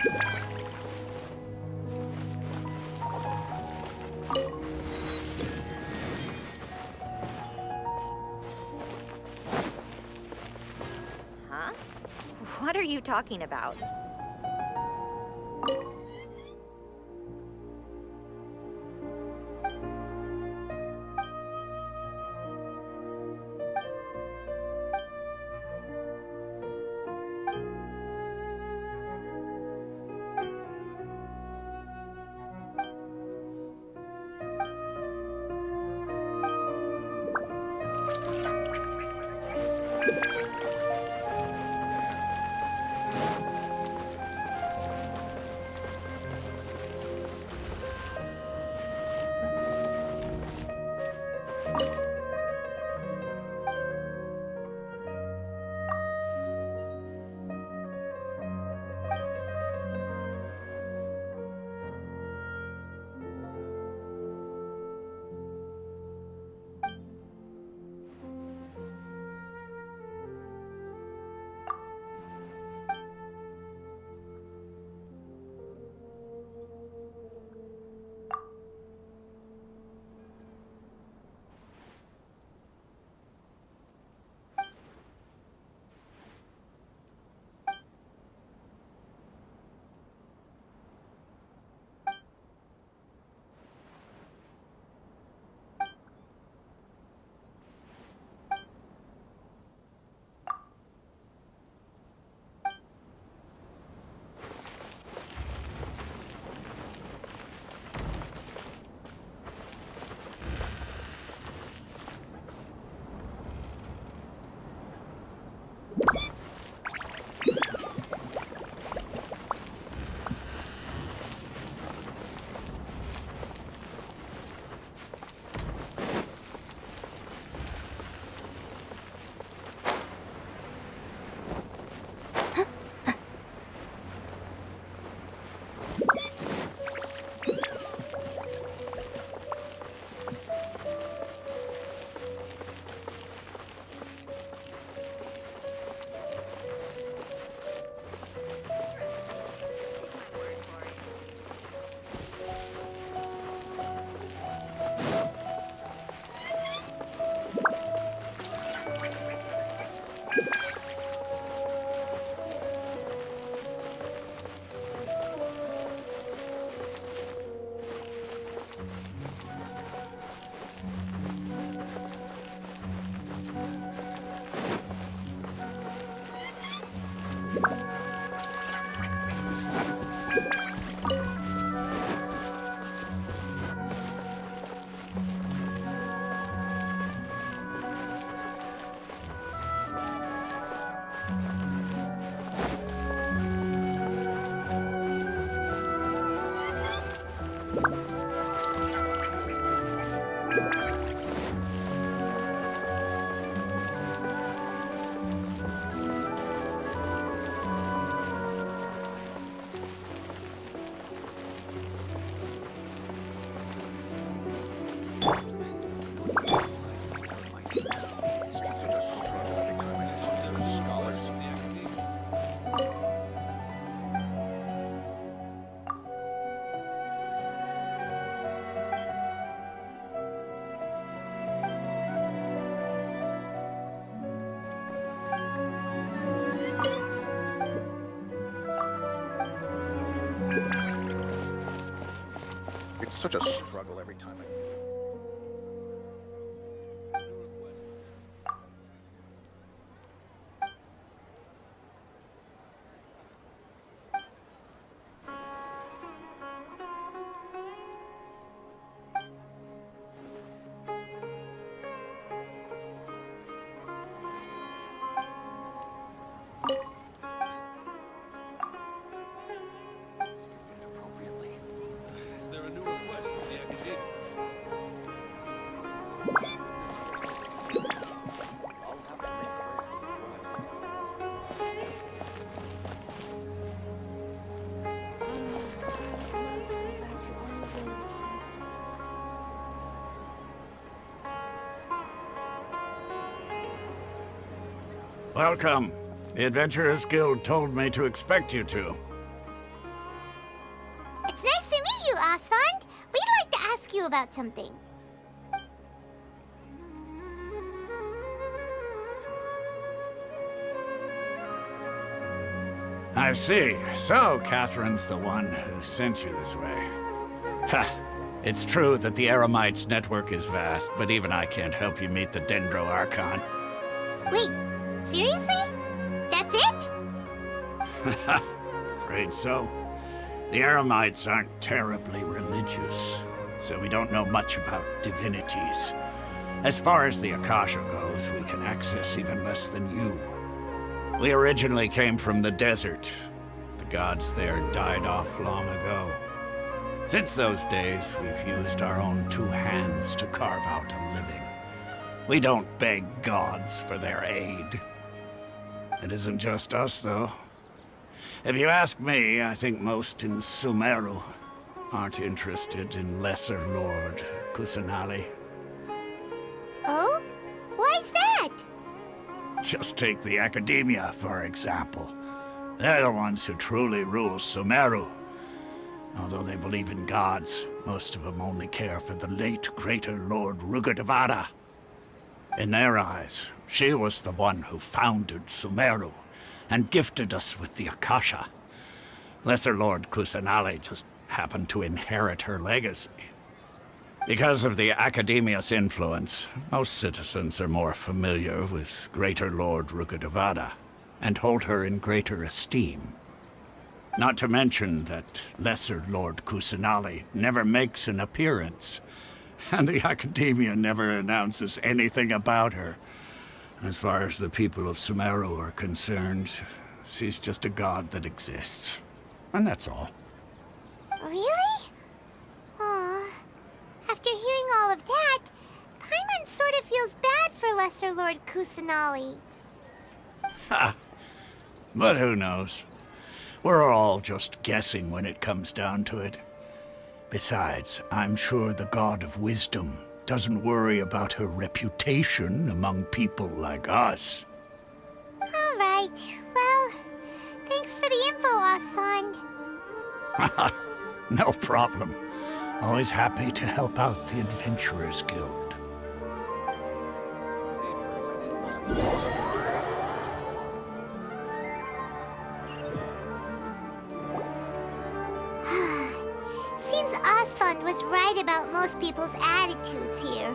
Huh? What are you talking about? It's such a struggle every time I... Is there a new request from the Academy? I'll have to rephrase the request. Welcome. The Adventurers Guild told me to expect you two. meet you, Osfond. We'd like to ask you about something. I see. So, Catherine's the one who sent you this way. Ha! It's true that the Eremites' network is vast, but even I can't help you meet the Dendro Archon. Wait, seriously? That's it? Afraid so. The Eremites aren't terribly religious, so we don't know much about divinities. As far as the Akasha goes, we can access even less than you. We originally came from the desert. The gods there died off long ago. Since those days, we've used our own two hands to carve out a living. We don't beg gods for their aid. It isn't just us, though. If you ask me, I think most in Sumeru aren't interested in Lesser Lord Kusanali. Oh? Why's that? Just take the Academia, for example. They're the ones who truly rule Sumeru. Although they believe in gods, most of them only care for the late Greater Lord Rugadavada. In their eyes, she was the one who founded Sumeru and gifted us with the Akasha. Lesser Lord Kusanali just happened to inherit her legacy. Because of the Academia's influence, most citizens are more familiar with Greater Lord Rugadavada and hold her in greater esteem. Not to mention that Lesser Lord Kusanali never makes an appearance, and the Academia never announces anything about her. As far as the people of Sumeru are concerned, she's just a god that exists. And that's all. Really? Aw. After hearing all of that, Paimon sort of feels bad for Lesser Lord Kusanali. Ha! But who knows? We're all just guessing when it comes down to it. Besides, I'm sure the God of Wisdom doesn't worry about her reputation among people like us. All right. Well, thanks for the info, Osfond. Haha, no problem. Always happy to help out the Adventurers Guild. Seems Osfond was right about most people's attitudes here.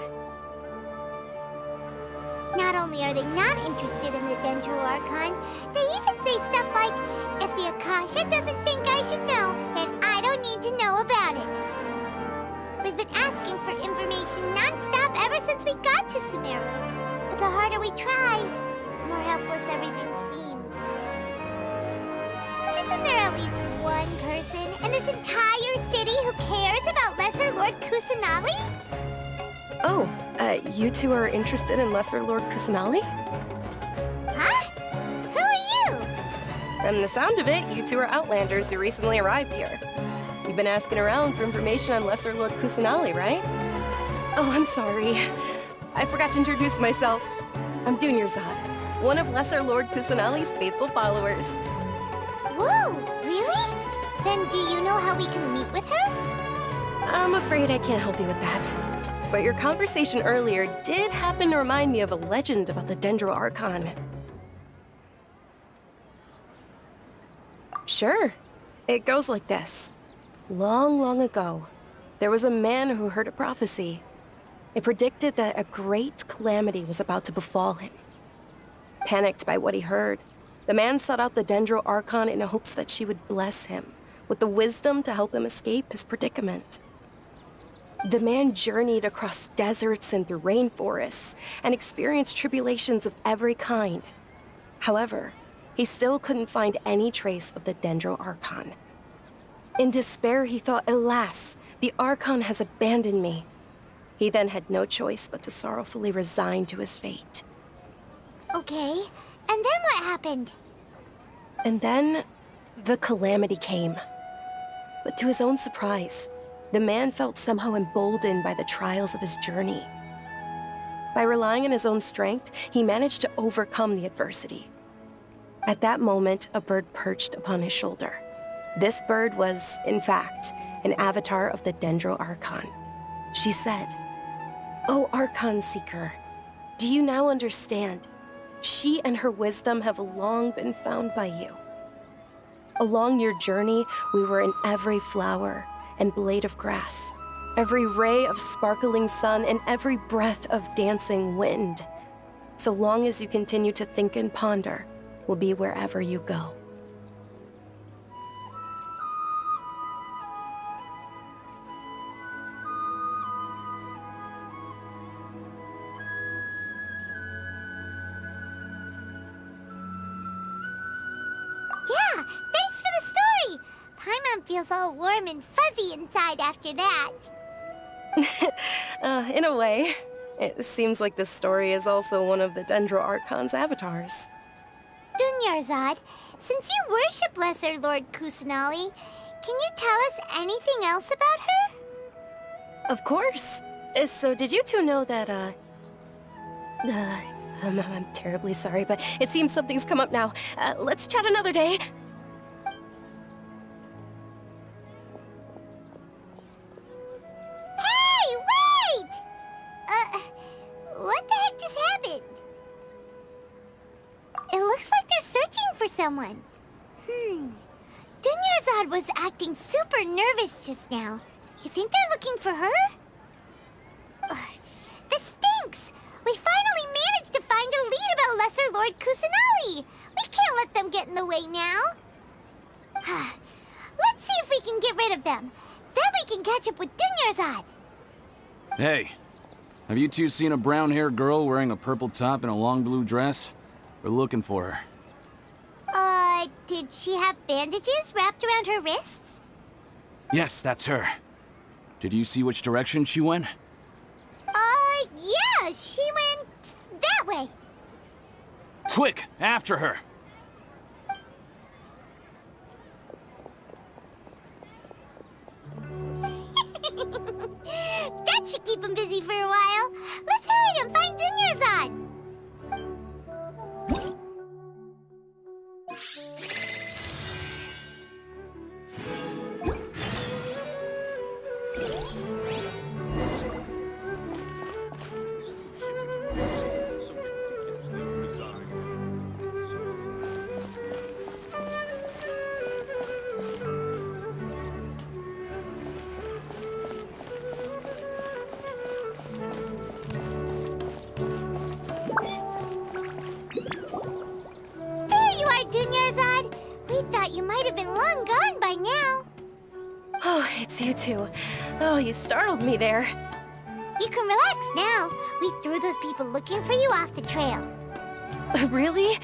Not only are they not interested in the Dendro Archon, they even say stuff like, if the Akasha doesn't think I should know, then I don't need to know about it. We've been asking for information non-stop ever since we got to Sumeru. But the harder we try, the more helpless everything seems. Isn't there at least one person in this entire city who cares about Lesser Lord Kusanali? Oh, you two are interested in Lesser Lord Kusanali? Huh? Who are you? From the sound of it, you two are Outlanders who recently arrived here. You've been asking around for information on Lesser Lord Kusanali, right? Oh, I'm sorry. I forgot to introduce myself. I'm Dunyarzad, one of Lesser Lord Kusanali's faithful followers. Whoa, really? Then do you know how we can meet with her? I'm afraid I can't help you with that. But your conversation earlier did happen to remind me of a legend about the Dendro Archon. Sure. It goes like this. Long, long ago, there was a man who heard a prophecy. It predicted that a great calamity was about to befall him. Panicked by what he heard, the man sought out the Dendro Archon in hopes that she would bless him with the wisdom to help him escape his predicament. The man journeyed across deserts and through rainforests and experienced tribulations of every kind. However, he still couldn't find any trace of the Dendro Archon. In despair, he thought, alas, the Archon has abandoned me. He then had no choice but to sorrowfully resign to his fate. Okay, and then what happened? And then, the calamity came. But to his own surprise, the man felt somehow emboldened by the trials of his journey. By relying on his own strength, he managed to overcome the adversity. At that moment, a bird perched upon his shoulder. This bird was, in fact, an avatar of the Dendro Archon. She said, "Oh, Archon Seeker, do you now understand? She and her wisdom have long been found by you. Along your journey, we were in every flower and blade of grass, every ray of sparkling sun, and every breath of dancing wind. So long as you continue to think and ponder, we'll be wherever you go." Yeah, thanks for the story. Paimon feels all warm and fuzzy inside after that. In a way. It seems like this story is also one of the Dendro Archon's avatars. Dunyarzad, since you worship Lesser Lord Kusanali, can you tell us anything else about her? Of course. So did you two know that, I'm terribly sorry, but it seems something's come up now. Let's chat another day. Hey, wait! What the heck just happened? It looks like they're searching for someone. Dunyarzad was acting super nervous just now. You think they're looking for her? This stinks! We finally managed to find a lead about Lesser Lord Kusanali! We can't let them get in the way now. Let's see if we can get rid of them. Then we can catch up with Dunyarzad. Hey, have you two seen a brown-haired girl wearing a purple top and a long blue dress? We're looking for her. Did she have bandages wrapped around her wrists? Yes, that's her. Did you see which direction she went? Yeah, she went that way. Quick, after her! That should keep him busy for a while. Let's hurry and find Dunyarzad. Dunyarzad, we thought you might have been long gone by now. Oh, it's you two. Oh, you startled me there. You can relax now. We threw those people looking for you off the trail. Really?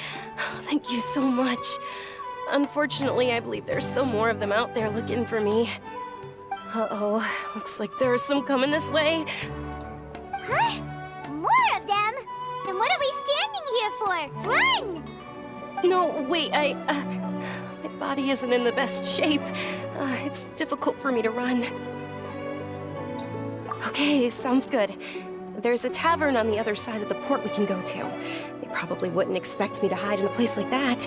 Thank you so much. Unfortunately, I believe there's still more of them out there looking for me. Uh-oh, looks like there's some coming this way. Huh? More of them? Then what are we standing here for? Run! No, wait, my body isn't in the best shape. It's difficult for me to run. Okay, sounds good. There's a tavern on the other side of the port we can go to. They probably wouldn't expect me to hide in a place like that.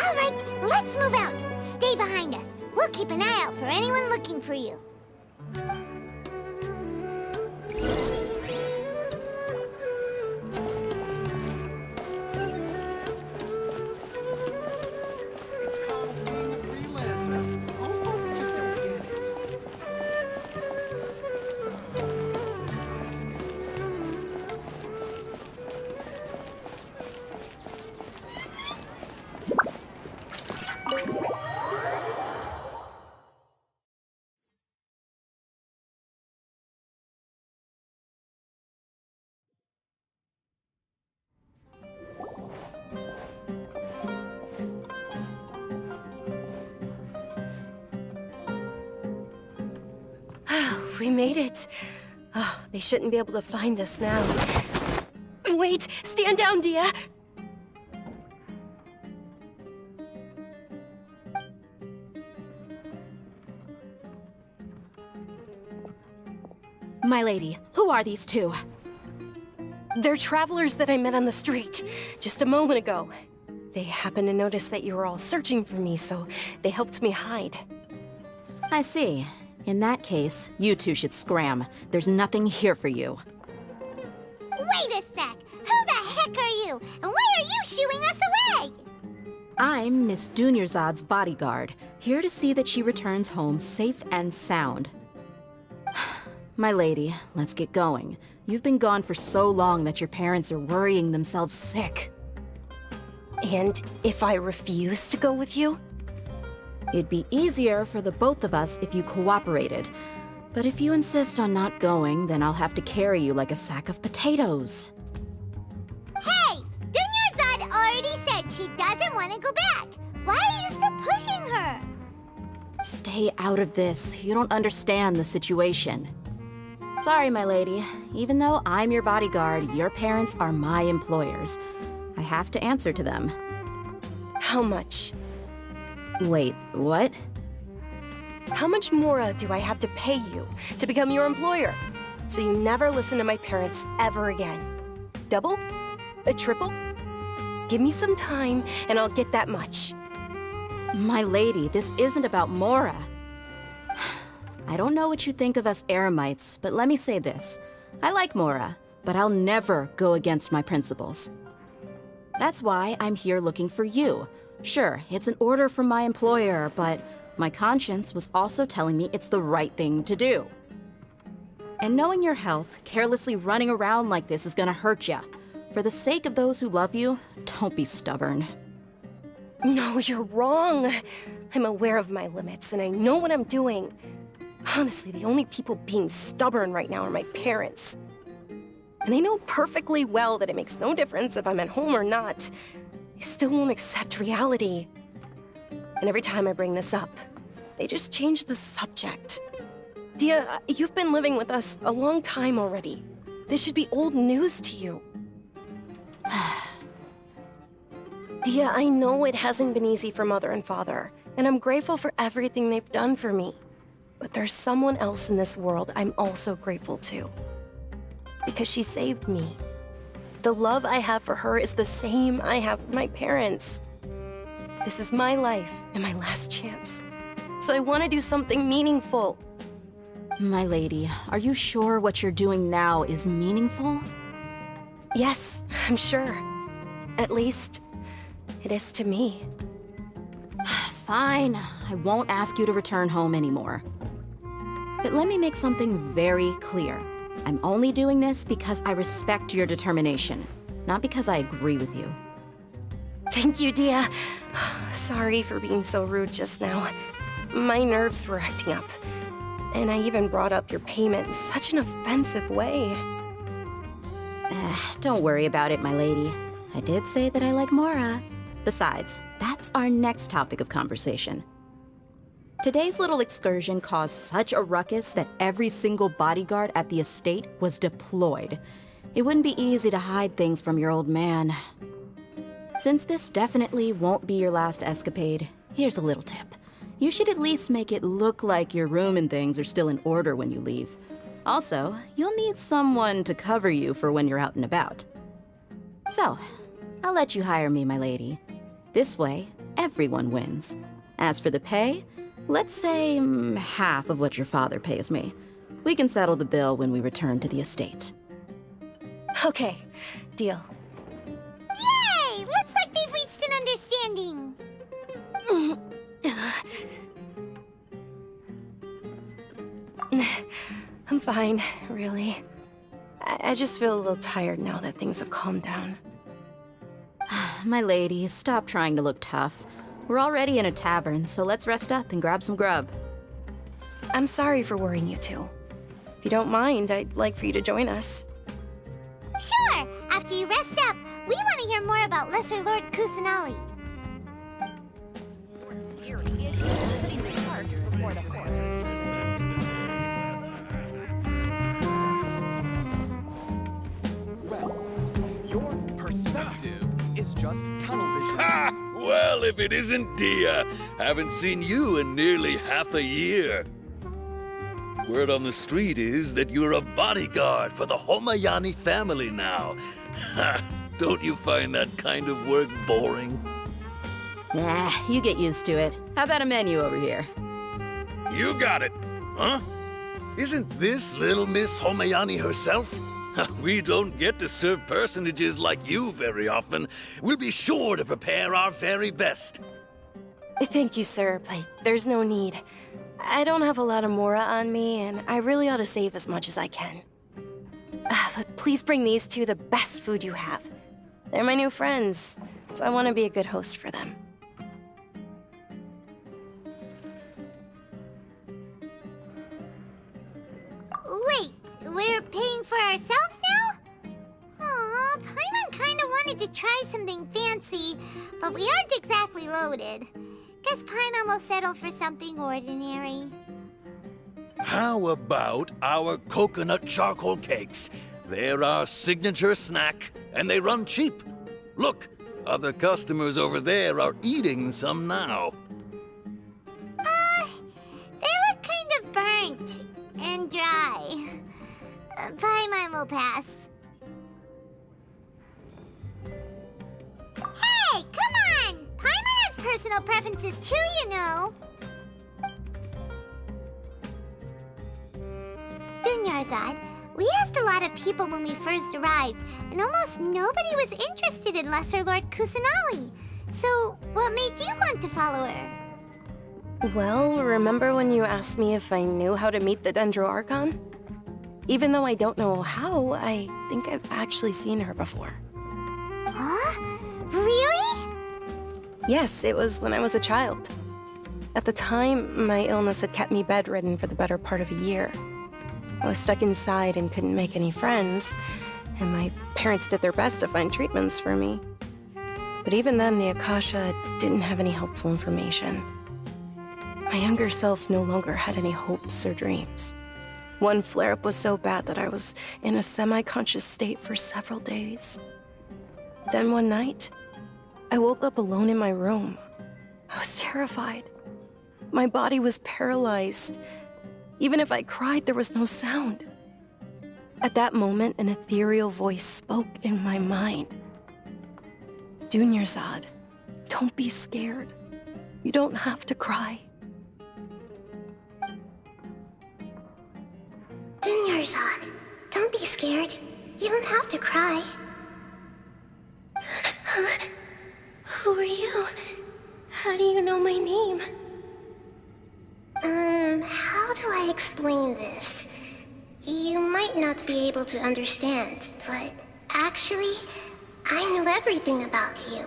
All right, let's move out. Stay behind us. We'll keep an eye out for anyone looking for you. It's called being a freelancer. All folks just don't get it. We made it. Oh, they shouldn't be able to find us now. Wait, stand down, Dia. My lady, who are these two? They're travelers that I met on the street just a moment ago. They happened to notice that you were all searching for me, so they helped me hide. I see. In that case, you two should scram. There's nothing here for you. Wait a sec! Who the heck are you? And why are you shooing us away? I'm Miss Dunyarzad's bodyguard, here to see that she returns home safe and sound. My lady, let's get going. You've been gone for so long that your parents are worrying themselves sick. And if I refuse to go with you? It'd be easier for the both of us if you cooperated. But if you insist on not going, then I'll have to carry you like a sack of potatoes. Hey! Dunyarzad already said she doesn't want to go back. Why are you still pushing her? Stay out of this. You don't understand the situation. Sorry, my lady. Even though I'm your bodyguard, your parents are my employers. I have to answer to them. How much? Wait, what? How much more do I have to pay you to become your employer? So you never listen to my parents ever again. Double? A triple? Give me some time and I'll get that much. My lady, this isn't about Mora. I don't know what you think of us Eremites, but let me say this. I like Mora, but I'll never go against my principles. That's why I'm here looking for you. Sure, it's an order from my employer, but my conscience was also telling me it's the right thing to do. And knowing your health, carelessly running around like this is gonna hurt ya. For the sake of those who love you, don't be stubborn. No, you're wrong. I'm aware of my limits and I know what I'm doing. Honestly, the only people being stubborn right now are my parents. And they know perfectly well that it makes no difference if I'm at home or not. They still won't accept reality. And every time I bring this up, they just change the subject. Dia, you've been living with us a long time already. This should be old news to you. Dia, I know it hasn't been easy for Mother and Father, and I'm grateful for everything they've done for me. But there's someone else in this world I'm also grateful to. Because she saved me. The love I have for her is the same I have for my parents. This is my life and my last chance. So I want to do something meaningful. My lady, are you sure what you're doing now is meaningful? Yes, I'm sure. At least, it is to me. Fine, I won't ask you to return home anymore. But let me make something very clear. I'm only doing this because I respect your determination, not because I agree with you. Thank you, Dia. Sorry for being so rude just now. My nerves were acting up. And I even brought up your payment in such an offensive way. Don't worry about it, my lady. I did say that I like Mora. Besides, that's our next topic of conversation. Today's little excursion caused such a ruckus that every single bodyguard at the estate was deployed. It wouldn't be easy to hide things from your old man. Since this definitely won't be your last escapade, here's a little tip. You should at least make it look like your room and things are still in order when you leave. Also, you'll need someone to cover you for when you're out and about. So, I'll let you hire me, my lady. This way, everyone wins. As for the pay, let's say half of what your father pays me. We can settle the bill when we return to the estate. Okay, deal. Yay! Looks like they've reached an understanding. I'm fine, really. I just feel a little tired now that things have calmed down. My lady, stop trying to look tough. We're already in a tavern, so let's rest up and grab some grub. I'm sorry for worrying you two. If you don't mind, I'd like for you to join us. Sure! After you rest up, we want to hear more about Lesser Lord Kusanali. Your theory is putting the cart before the horse. Well, your perspective is just tunnel vision. Ha! Well, if it isn't Dia. Haven't seen you in nearly half a year. Word on the street is that you're a bodyguard for the Homayani family now. Ha! Don't you find that kind of work boring? Nah, you get used to it. How about a menu over here? You got it. Huh? Isn't this little Miss Homayani herself? We don't get to serve personages like you very often. We'll be sure to prepare our very best. Thank you, sir, but there's no need. I don't have a lot of Mora on me, and I really ought to save as much as I can. But please bring these two the best food you have. They're my new friends, so I want to be a good host for them. Wait, we're paying for ourselves now? Aw, Paimon kinda wanted to try something fancy, but we aren't exactly loaded. Guess Paimon will settle for something ordinary. How about our coconut charcoal cakes? They're our signature snack, and they run cheap. Look, other customers over there are eating some now. They look kind of burnt and dry. Paimon will pass. Hey, come on! Paimon has personal preferences too, you know. Dunyarzad, we asked a lot of people when we first arrived, and almost nobody was interested in Lesser Lord Kusanali. So, what made you want to follow her? Well, remember when you asked me if I knew how to meet the Dendro Archon? Even though I don't know how, I think I've actually seen her before. Huh? Really? Yes, it was when I was a child. At the time, my illness had kept me bedridden for the better part of a year. I was stuck inside and couldn't make any friends, and my parents did their best to find treatments for me. But even then, the Akasha didn't have any helpful information. My younger self no longer had any hopes or dreams. One flare-up was so bad that I was in a semi-conscious state for several days. Then one night, I woke up alone in my room. I was terrified. My body was paralyzed. Even if I cried, there was no sound. At that moment, an ethereal voice spoke in my mind. Dunyarzad, don't be scared. You don't have to cry. Dunyarzad, don't be scared. You don't have to cry. Who are you? How do you know my name? How do I explain this? You might not be able to understand, but actually, I know everything about you.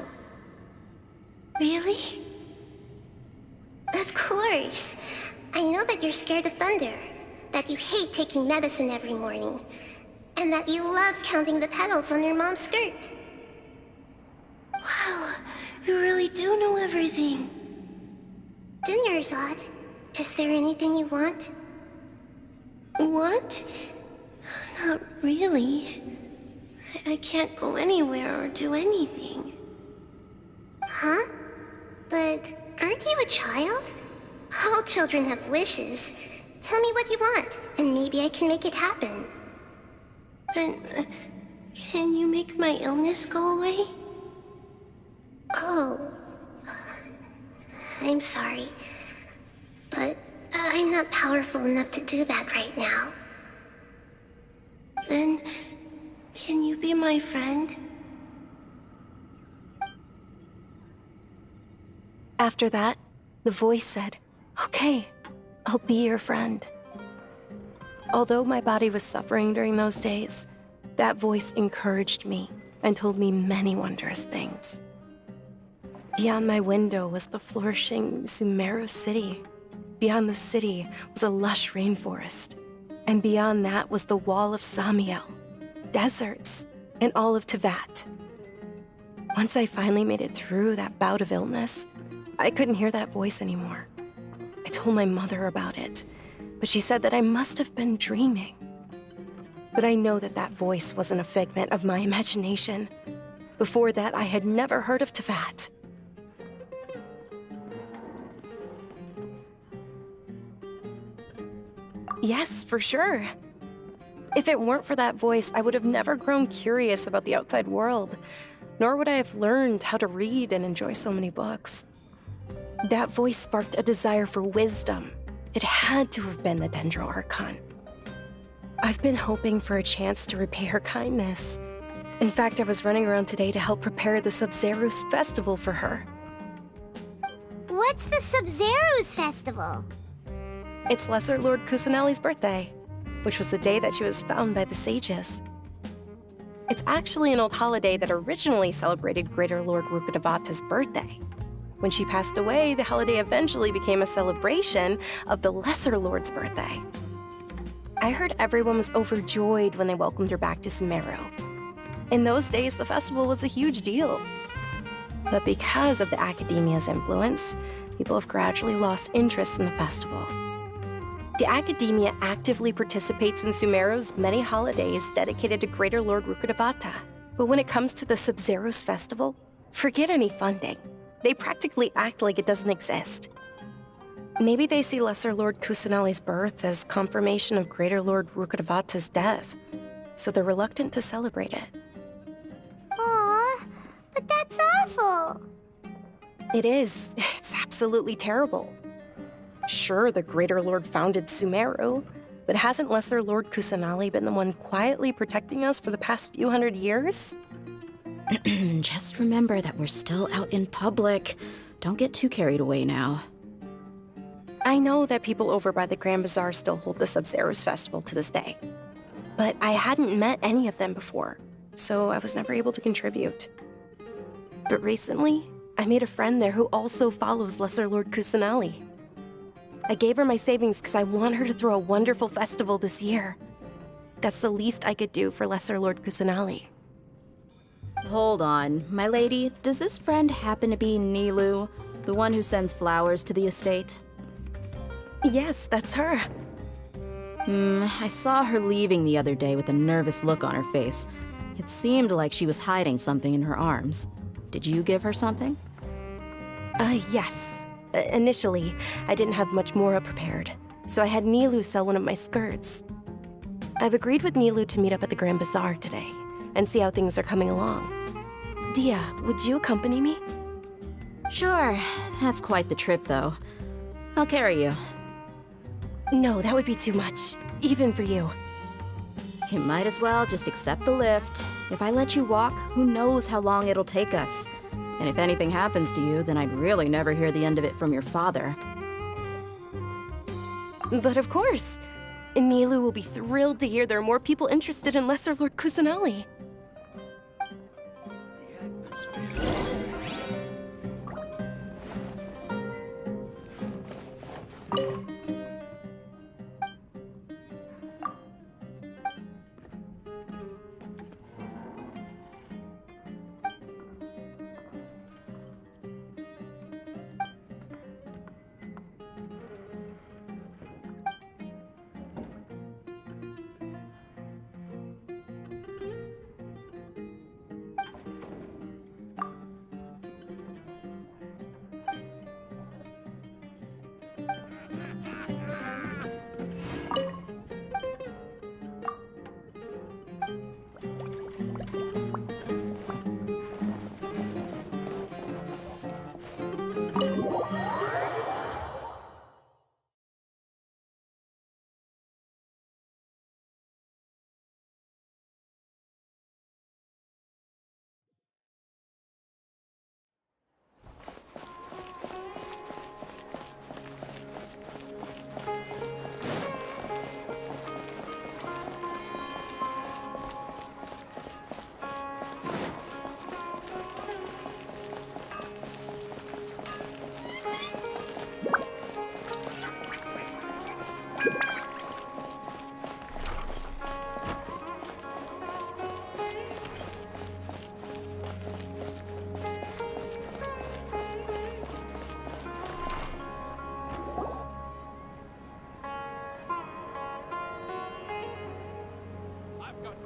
Really? Of course. I know that you're scared of thunder, that you hate taking medicine every morning, and that you love counting the petals on your mom's skirt. Wow, you really do know everything. Dunyarzad, is there anything you want? Want? Not really. I can't go anywhere or do anything. Huh? But aren't you a child? All children have wishes. Tell me what you want, and maybe I can make it happen. But can you make my illness go away? Oh. I'm sorry. But I'm not powerful enough to do that right now. Then, can you be my friend? After that, the voice said, "Okay, I'll be your friend." Although my body was suffering during those days, that voice encouraged me and told me many wondrous things. Beyond my window was the flourishing Sumeru city. Beyond the city was a lush rainforest. And beyond that was the wall of Samiel, deserts, and all of Teyvat. Once I finally made it through that bout of illness, I couldn't hear that voice anymore. I told my mother about it, but she said that I must have been dreaming. But I know that that voice wasn't a figment of my imagination. Before that, I had never heard of Teyvat. Yes, for sure. If it weren't for that voice, I would have never grown curious about the outside world, nor would I have learned how to read and enjoy so many books. That voice sparked a desire for wisdom, It had to have been the Dendro Archon. I've been hoping for a chance to repay her kindness. In fact, I was running around today to help prepare the Sub-Zero's festival for her. What's the Sub-Zero's festival? It's Lesser Lord Kusanali's birthday, which was the day that she was found by the sages. It's actually an old holiday that originally celebrated Greater Lord Rukkhadevata's birthday. When she passed away, the holiday eventually became a celebration of the Lesser Lord's birthday. I heard everyone was overjoyed when they welcomed her back to Sumeru. In those days, the festival was a huge deal. But because of the Academia's influence, people have gradually lost interest in the festival. The Academia actively participates in Sumeru's many holidays dedicated to Greater Lord Rukkhadevata. But when it comes to the Sub-Zero's festival, forget any funding. They practically act like it doesn't exist. Maybe they see Lesser Lord Kusanali's birth as confirmation of Greater Lord Rukkhadevata's death, so they're reluctant to celebrate it. Aw, but that's awful. It is. It's absolutely terrible. Sure, the Greater Lord founded Sumeru, but hasn't Lesser Lord Kusanali been the one quietly protecting us for the past few hundred years? Just remember that we're still out in public. Don't get too carried away now. I know that people over by the Grand Bazaar still hold the Sub-Zero's festival to this day, but I hadn't met any of them before, so I was never able to contribute. But recently, I made a friend there who also follows Lesser Lord Kusanali. I gave her my savings because I want her to throw a wonderful festival this year. That's the least I could do for Lesser Lord Kusanali. Hold on, my lady. Does this friend happen to be Nilu, the one who sends flowers to the estate? Yes, that's her. I saw her leaving the other day with a nervous look on her face. It seemed like she was hiding something in her arms. Did you give her something? Yes. Initially, I didn't have much Mora prepared, so I had Nilu sell one of my skirts. I've agreed with Nilu to meet up at the Grand Bazaar today and see how things are coming along. Dia, would you accompany me? Sure. That's quite the trip, though. I'll carry you. No, that would be too much, even for you. You might as well just accept the lift. If I let you walk, who knows how long it'll take us. And if anything happens to you, then I'd really never hear the end of it from your father. But of course. Nilu will be thrilled to hear there are more people interested in Lesser Lord Kusanali.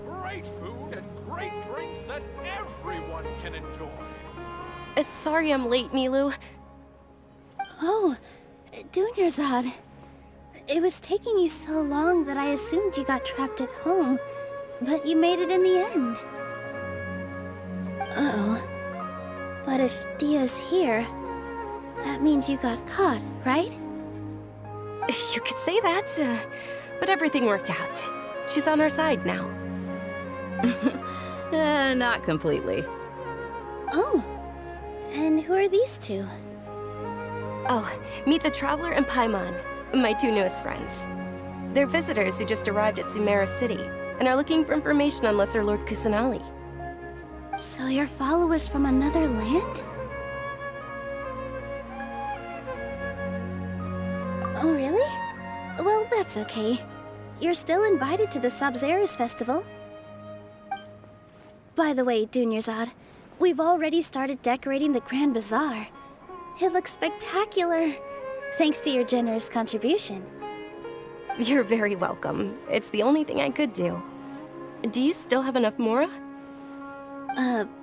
Great food and great drinks that everyone can enjoy. Sorry I'm late, Nilu. Oh, Dunyarzad. It was taking you so long that I assumed you got trapped at home, but you made it in the end. Uh-oh. But if Dia's here, that means you got caught, right? You could say that, but everything worked out. She's on our side now. Not completely. Oh, and who are these two? Oh, meet the Traveler and Paimon, my two newest friends. They're visitors who just arrived at Sumeru City and are looking for information on Lesser Lord Kusanali. So you're followers from another land? Oh, really? Well, that's okay. You're still invited to the Sabzeruz Festival. By the way, Dunyarzad, we've already started decorating the Grand Bazaar. It looks spectacular, thanks to your generous contribution. You're very welcome. It's the only thing I could do. Do you still have enough Mora?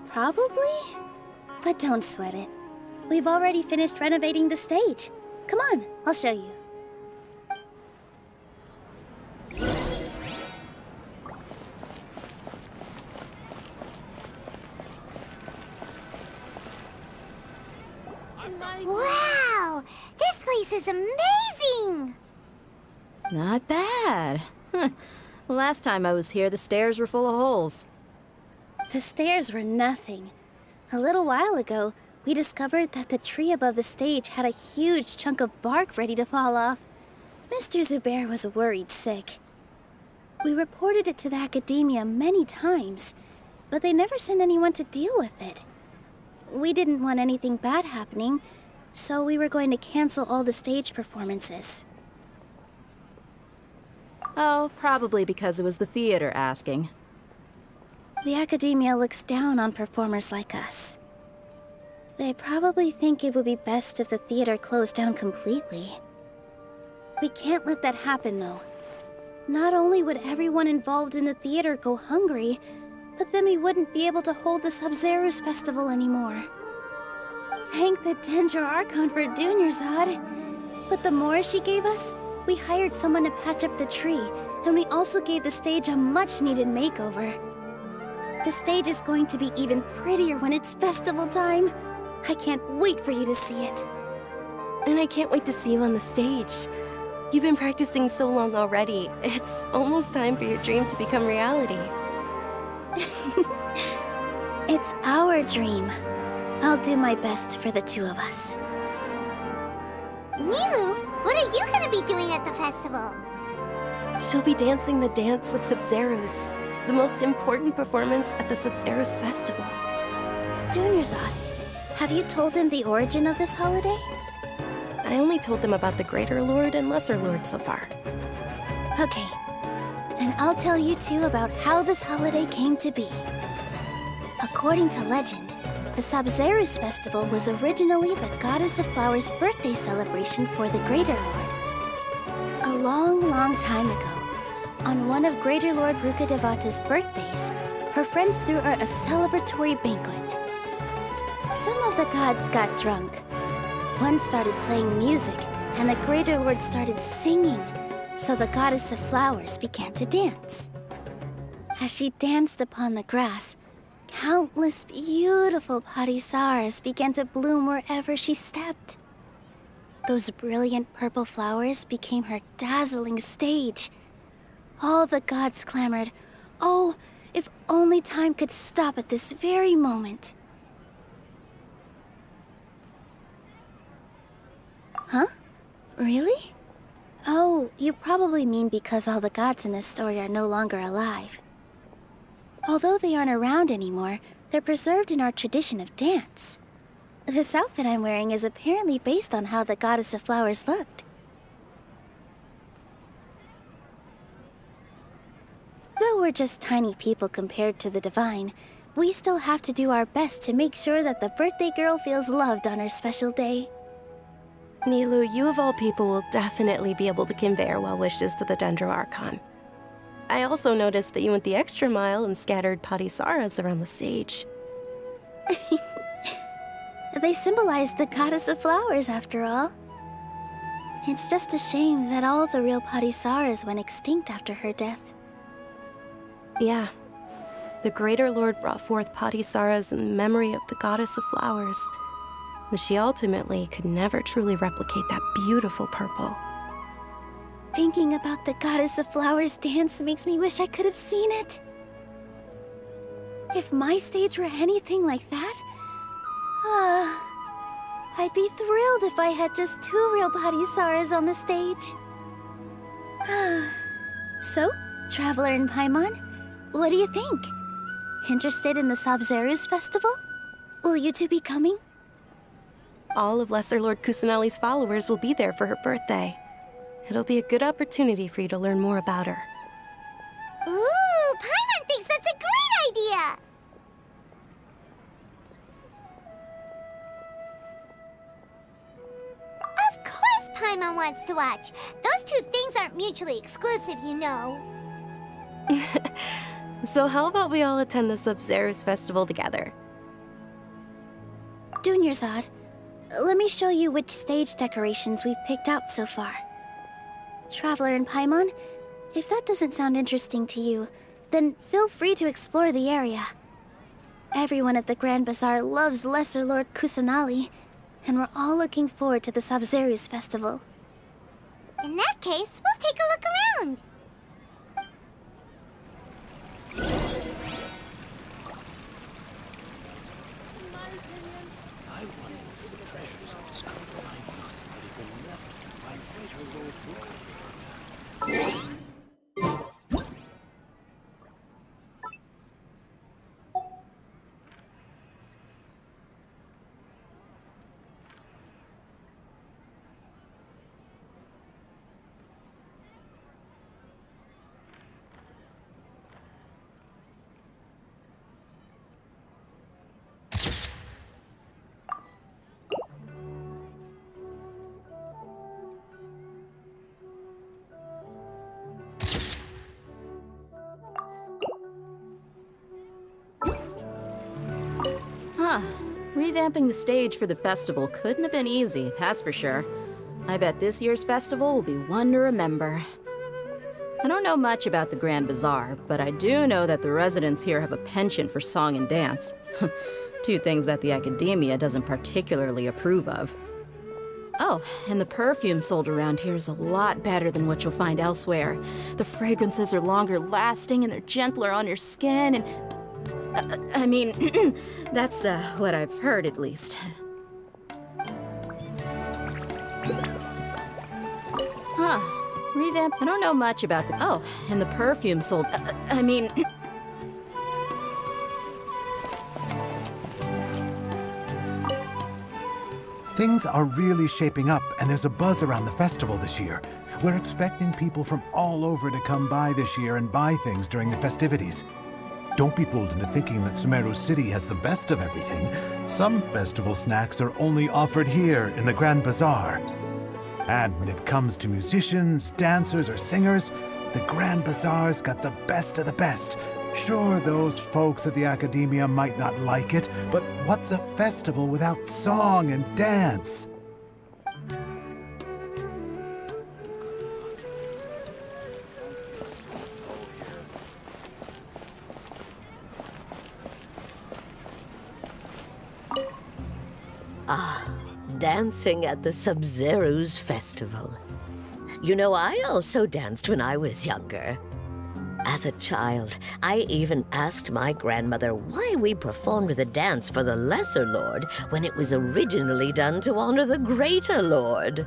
Probably? But don't sweat it. We've already finished renovating the stage. Come on, I'll show you. Wow! This place is amazing! Not bad. Last time I was here, the stairs were full of holes. The stairs were nothing. A little while ago, we discovered that the tree above the stage had a huge chunk of bark ready to fall off. Mr. Zubair was worried sick. We reported it to the academia many times, but they never sent anyone to deal with it. We didn't want anything bad happening, so we were going to cancel all the stage performances. Oh, probably because it was the theater asking. The academia looks down on performers like us. They probably think it would be best if the theater closed down completely. We can't let that happen, though. Not only would everyone involved in the theater go hungry, but then we wouldn't be able to hold the Sabzeruz Festival anymore. Thank the Dendro Archon for Dunyarzad. With the Mora she gave us, we hired someone to patch up the tree, and we also gave the stage a much-needed makeover. The stage is going to be even prettier when it's festival time. I can't wait for you to see it. And I can't wait to see you on the stage. You've been practicing so long already. It's almost time for your dream to become reality. It's our dream. I'll do my best for the two of us. Nilu, what are you gonna be doing at the festival? She'll be dancing the dance of Sabzeruz, the most important performance at the Sabzeruz Festival. Dunyarzad, have you told them the origin of this holiday? I only told them about the Greater Lord and Lesser Lord so far. Okay, then I'll tell you two about how this holiday came to be. According to legend, the Sabzeruz Festival was originally the Goddess of Flowers' birthday celebration for the Greater Lord. A long, long time ago, on one of Greater Lord Rukkhadevata's birthdays, her friends threw her a celebratory banquet. Some of the gods got drunk. One started playing music, and the Greater Lord started singing, so the Goddess of Flowers began to dance. As she danced upon the grass, countless beautiful parisaras began to bloom wherever she stepped. Those brilliant purple flowers became her dazzling stage. All the gods clamored, "Oh, if only time could stop at this very moment." Huh? Really? Oh, you probably mean because all the gods in this story are no longer alive. Although they aren't around anymore, they're preserved in our tradition of dance. This outfit I'm wearing is apparently based on how the Goddess of Flowers looked. Though we're just tiny people compared to the Divine, we still have to do our best to make sure that the birthday girl feels loved on her special day. Nilu, you of all people will definitely be able to convey our well wishes to the Dendro Archon. I also noticed that you went the extra mile and scattered parisaras around the stage. They symbolize the Goddess of Flowers, after all. It's just a shame that all the real parisaras went extinct after her death. Yeah. The Greater Lord brought forth parisaras in memory of the Goddess of Flowers, but she ultimately could never truly replicate that beautiful purple. Thinking about the Goddess of Flowers dance makes me wish I could have seen it. If my stage were anything like that, I'd be thrilled if I had just 2 real body Saras on the stage. So, Traveler and Paimon, what do you think? Interested in the Sabzeruz festival? Will you two be coming? All of Lesser Lord Kusanali's followers will be there for her birthday. It'll be a good opportunity for you to learn more about her. Ooh, Paimon thinks that's a great idea! Of course Paimon wants to watch. Those 2 things aren't mutually exclusive, you know. So how about we all attend the Sabzeruz festival together? Dunyarzad, let me show you which stage decorations we've picked out so far. Traveler and Paimon, if that doesn't sound interesting to you, then feel free to explore the area. Everyone at the Grand Bazaar loves Lesser Lord Kusanali, and we're all looking forward to the Sabzeruz festival. In that case, we'll take a look around. I wonder if the treasures I discovered in my youth might have been left by greater Lord Buka. Revamping the stage for the festival couldn't have been easy, that's for sure. I bet this year's festival will be one to remember. I don't know much about the Grand Bazaar, but I do know that the residents here have a penchant for song and dance. 2 things that the academia doesn't particularly approve of. Oh, and the perfume sold around here is a lot better than what you'll find elsewhere. The fragrances are longer lasting and they're gentler on your skin and... I mean, that's what I've heard at least. Revamp. I don't know much about the... Oh, and the perfume sold... I mean... Things are really shaping up, and there's a buzz around the festival this year. We're expecting people from all over to come by this year and buy things during the festivities. Don't be fooled into thinking that Sumeru City has the best of everything. Some festival snacks are only offered here in the Grand Bazaar. And when it comes to musicians, dancers, or singers, the Grand Bazaar's got the best of the best. Sure, those folks at the academia might not like it, but what's a festival without song and dance? Dancing at the Sabzeruz festival. You know, I also danced when I was younger. As a child, I even asked my grandmother why we performed the dance for the Lesser Lord when it was originally done to honor the Greater Lord.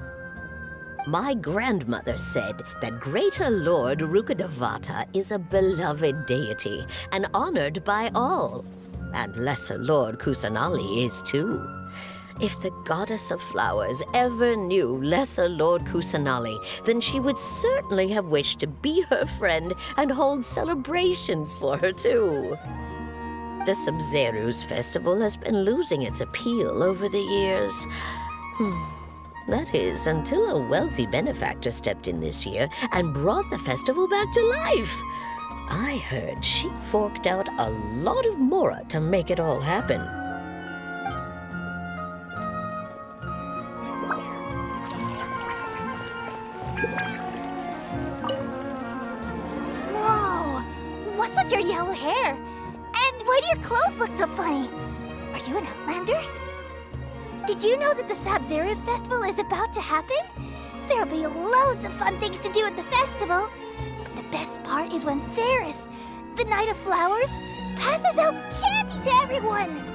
My grandmother said that Greater Lord Rukkhadevata is a beloved deity and honored by all, and Lesser Lord Kusanali is too. If the Goddess of Flowers ever knew Lesser Lord Kusanali, then she would certainly have wished to be her friend and hold celebrations for her, too. The Sabzeruz festival has been losing its appeal over the years. That is, until a wealthy benefactor stepped in this year and brought the festival back to life. I heard she forked out a lot of mora to make it all happen. What's with your yellow hair? And why do your clothes look so funny? Are you an Outlander? Did you know that the Sabzeruz festival is about to happen? There'll be loads of fun things to do at the festival. But the best part is when Ferris, the Knight of Flowers, passes out candy to everyone.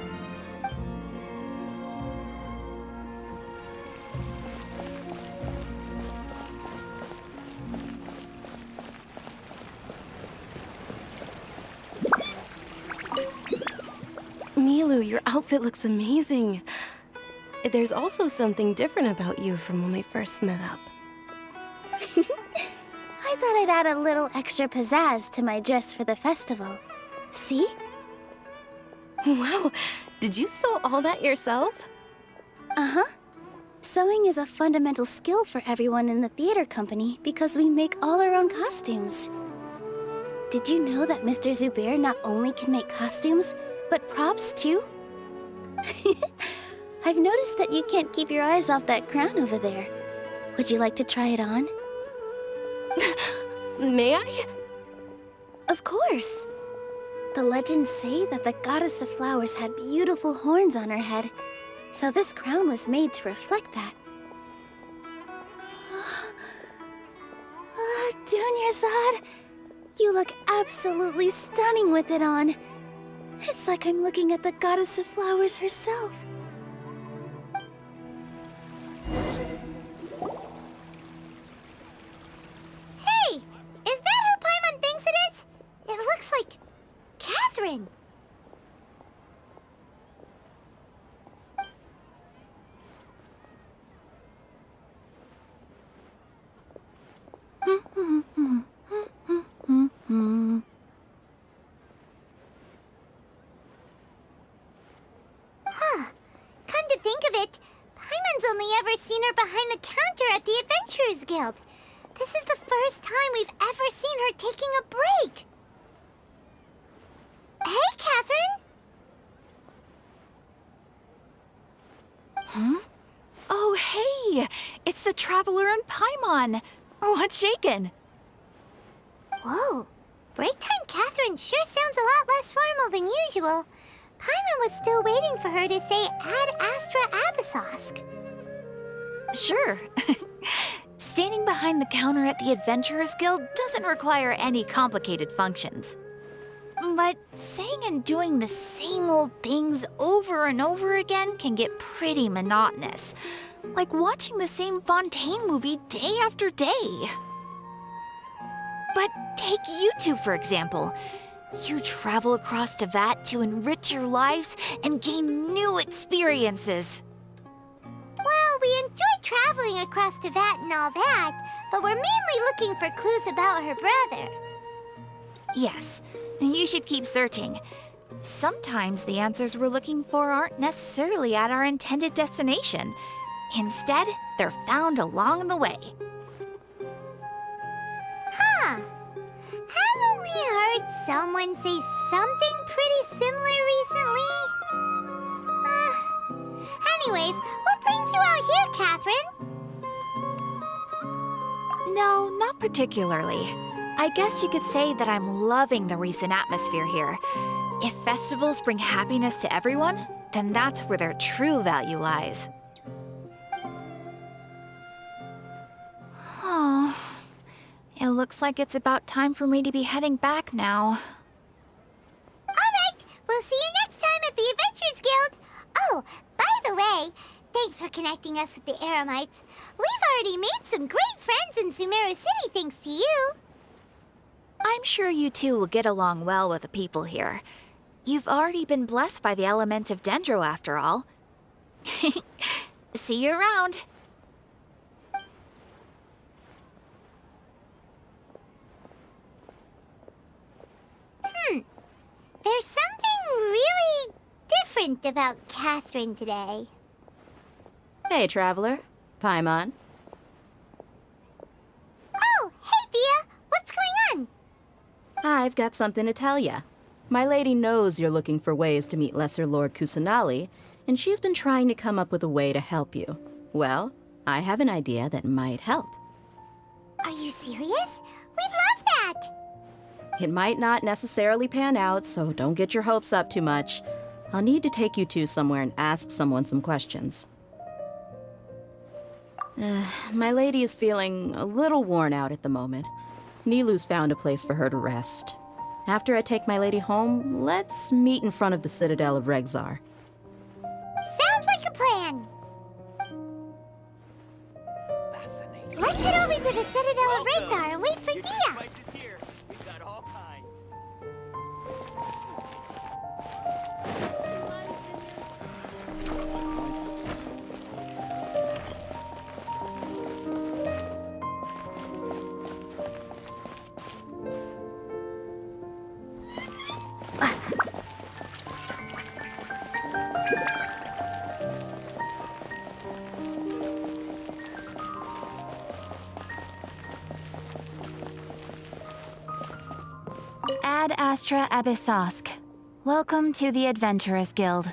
Milu, your outfit looks amazing. There's also something different about you from when we first met up. I thought I'd add a little extra pizzazz to my dress for the festival. See? Wow, did you sew all that yourself? Uh-huh. Sewing is a fundamental skill for everyone in the theater company because we make all our own costumes. Did you know that Mr. Zubair not only can make costumes, but props too? I've noticed that you can't keep your eyes off that crown over there. Would you like to try it on? May I? Of course. The legends say that the goddess of flowers had beautiful horns on her head, so this crown was made to reflect that. Dunyarzad, you look absolutely stunning with it on. It's like I'm looking at the goddess of flowers herself. Hey! Is that who Paimon thinks it is? It looks like Catherine. Huh. Come to think of it, Paimon's only ever seen her behind the counter at the Adventurers Guild. This is the first time we've ever seen her taking a break. Hey, Catherine! Huh? Oh, hey! It's the Traveler and Paimon! What's shaken? Whoa. Break time Catherine sure sounds a lot less formal than usual. Paimon was still waiting for her to say Ad Astra Abyssosque. Sure. Standing behind the counter at the Adventurers Guild doesn't require any complicated functions. But saying and doing the same old things over and over again can get pretty monotonous. Like watching the same Fontaine movie day after day. But take you two, for example. You travel across Tevat to enrich your lives and gain new experiences. Well, we enjoy traveling across Tevat and all that, but we're mainly looking for clues about her brother. Yes, you should keep searching. Sometimes the answers we're looking for aren't necessarily at our intended destination. Instead, they're found along the way. Huh. Haven't we heard someone say something pretty similar recently? Anyways, what brings you out here, Catherine? No, not particularly. I guess you could say that I'm loving the recent atmosphere here. If festivals bring happiness to everyone, then that's where their true value lies. Oh, it looks like it's about time for me to be heading back now. Alright, we'll see you next time at the Adventurers Guild. Oh, by the way, thanks for connecting us with the Eremites. We've already made some great friends in Sumeru City thanks to you. I'm sure you two will get along well with the people here. You've already been blessed by the element of Dendro, after all. See you around. There's something really different about Catherine today. Hey, Traveler. Paimon. Oh, hey, Dia. What's going on? I've got something to tell ya. My lady knows you're looking for ways to meet Lesser Lord Kusanali, and she's been trying to come up with a way to help you. Well, I have an idea that might help. Are you serious? We'd love that! It might not necessarily pan out, so don't get your hopes up too much. I'll need to take you two somewhere and ask someone some questions. My lady is feeling a little worn out at the moment. Nilu's found a place for her to rest. After I take my lady home, let's meet in front of the Citadel of Regzar. Sounds like a plan. Fascinating. Let's head over to the Citadel of Regzar and wait for Dia. Prices here. We've got all kinds. Ad Astra Abyssosk. Welcome to the Adventurers Guild.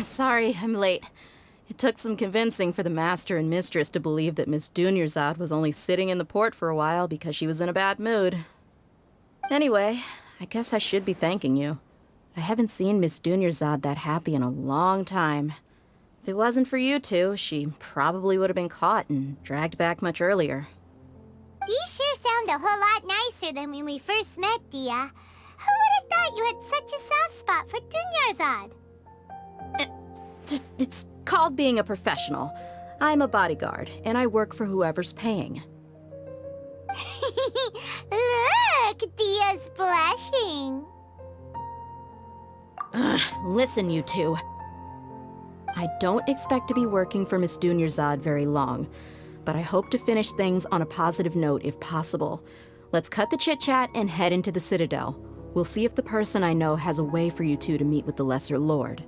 Sorry, I'm late. It took some convincing for the master and mistress to believe that Miss Dunyarzad was only sitting in the port for a while because she was in a bad mood. Anyway, I guess I should be thanking you. I haven't seen Miss Dunyarzad that happy in a long time. If it wasn't for you two, she probably would have been caught and dragged back much earlier. You sure sound a whole lot nicer than when we first met, Dia. Who would have thought you had such a soft spot for Dunyarzad? It's called being a professional. I'm a bodyguard, and I work for whoever's paying. Look, Dia's blushing. Listen, you two. I don't expect to be working for Miss Dunyarzad very long, but I hope to finish things on a positive note if possible. Let's cut the chit-chat and head into the Citadel. We'll see if the person I know has a way for you two to meet with the Lesser Lord.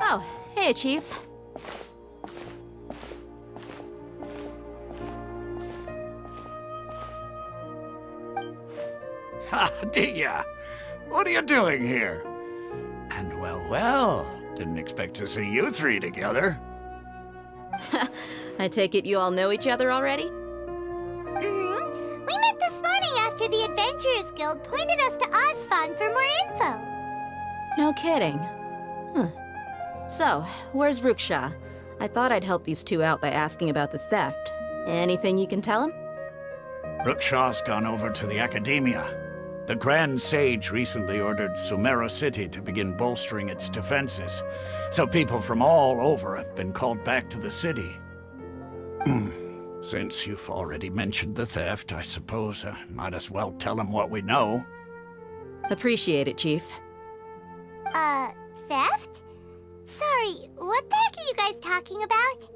Oh, hey, Chief. Ha, Dia! What are you doing here? And well, didn't expect to see you three together. I take it you all know each other already? Mm-hmm. We met this morning after the Adventurers Guild pointed us to Ozfon for more info. No kidding. Huh. So, where's Ruksha? I thought I'd help these two out by asking about the theft. Anything you can tell him? Rukshaw's gone over to the Academia. The Grand Sage recently ordered Sumeru City to begin bolstering its defenses, so people from all over have been called back to the city. Since you've already mentioned the theft, I suppose I might as well tell them what we know. Appreciate it, Chief. Theft? Sorry, what the heck are you guys talking about?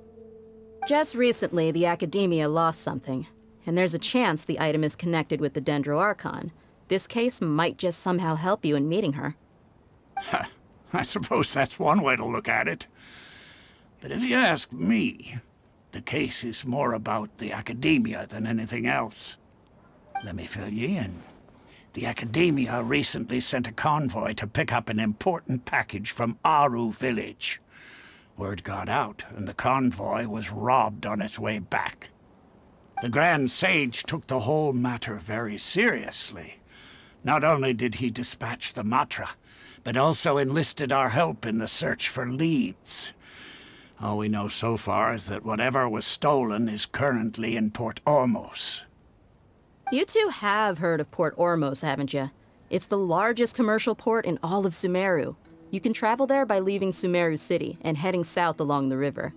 Just recently, the Academia lost something, and there's a chance the item is connected with the Dendro Archon. This case might just somehow help you in meeting her. I suppose that's one way to look at it. But if you ask me, the case is more about the Academia than anything else. Let me fill you in. The Academia recently sent a convoy to pick up an important package from Aru village. Word got out, and the convoy was robbed on its way back. The Grand Sage took the whole matter very seriously. Not only did he dispatch the Matra, but also enlisted our help in the search for leads. All we know so far is that whatever was stolen is currently in Port Ormos. You two have heard of Port Ormos, haven't you? It's the largest commercial port in all of Sumeru. You can travel there by leaving Sumeru City and heading south along the river.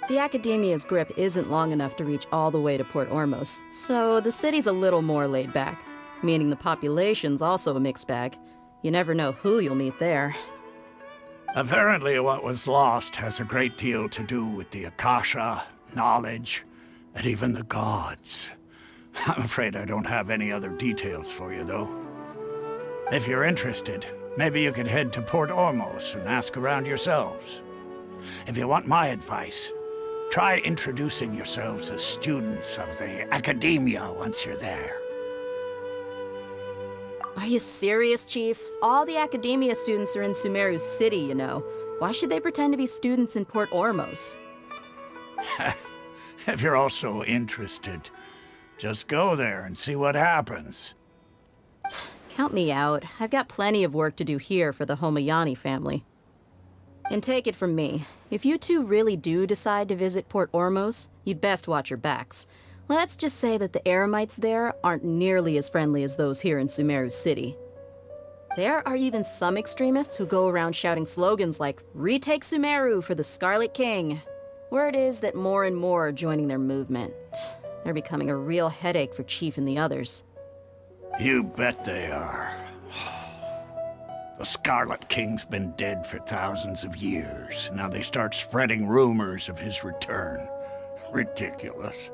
The Academia's grip isn't long enough to reach all the way to Port Ormos, so the city's a little more laid back, meaning the population's also a mixed bag. You never know who you'll meet there. Apparently, what was lost has a great deal to do with the Akasha, knowledge, and even the gods. I'm afraid I don't have any other details for you, though. If you're interested, maybe you could head to Port Ormos and ask around yourselves. If you want my advice, try introducing yourselves as students of the Academia once you're there. Are you serious, Chief? All the Academia students are in Sumeru City, you know. Why should they pretend to be students in Port Ormos? If you're also interested, just go there and see what happens. Count me out. I've got plenty of work to do here for the Homayani family. And take it from me, if you two really do decide to visit Port Ormos, you'd best watch your backs. Let's just say that the Eremites there aren't nearly as friendly as those here in Sumeru City. There are even some extremists who go around shouting slogans like, "Retake Sumeru for the Scarlet King." Word is that more and more are joining their movement. They're becoming a real headache for Chief and the others. You bet they are. The Scarlet King's been dead for thousands of years. Now they start spreading rumors of his return. Ridiculous.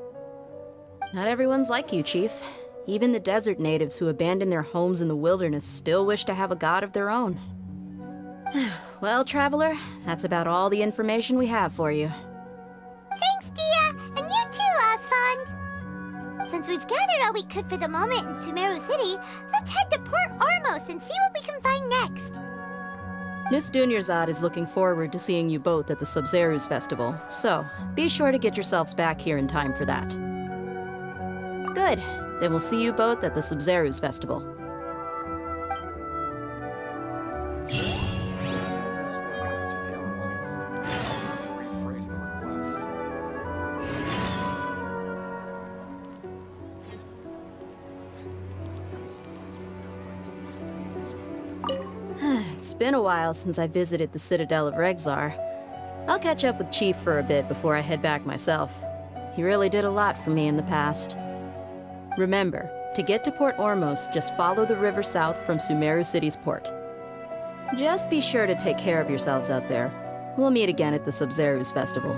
Not everyone's like you, Chief. Even the desert natives who abandoned their homes in the wilderness still wish to have a god of their own. Well, Traveler, that's about all the information we have for you. Thanks, Dia! And you too, Osfond! Since we've gathered all we could for the moment in Sumeru City, let's head to Port Ormos and see what we can find next. Miss Dunyarzad is looking forward to seeing you both at the Sub-Zerus Festival, so be sure to get yourselves back here in time for that. Good. Then we'll see you both at the Sub-Zerus Festival. It's been a while since I visited the Citadel of Regzar. I'll catch up with Chief for a bit before I head back myself. He really did a lot for me in the past. Remember, to get to Port Ormos, just follow the river south from Sumeru City's port. Just be sure to take care of yourselves out there. We'll meet again at the Sub-Zerus Festival.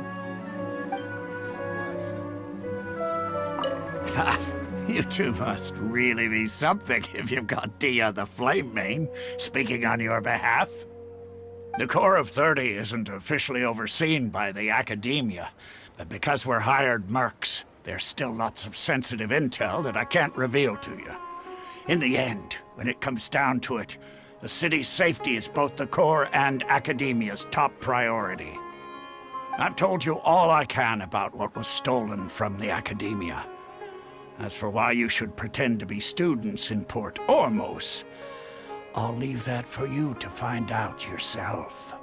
Ha! You two must really be something if you've got Dia the Flame Mane speaking on your behalf. The Corps of 30 isn't officially overseen by the Academia, but because we're hired mercs, there's still lots of sensitive intel that I can't reveal to you. In the end, when it comes down to it, the city's safety is both the Corps and Academia's top priority. I've told you all I can about what was stolen from the Academia. As for why you should pretend to be students in Port Ormos, I'll leave that for you to find out yourself.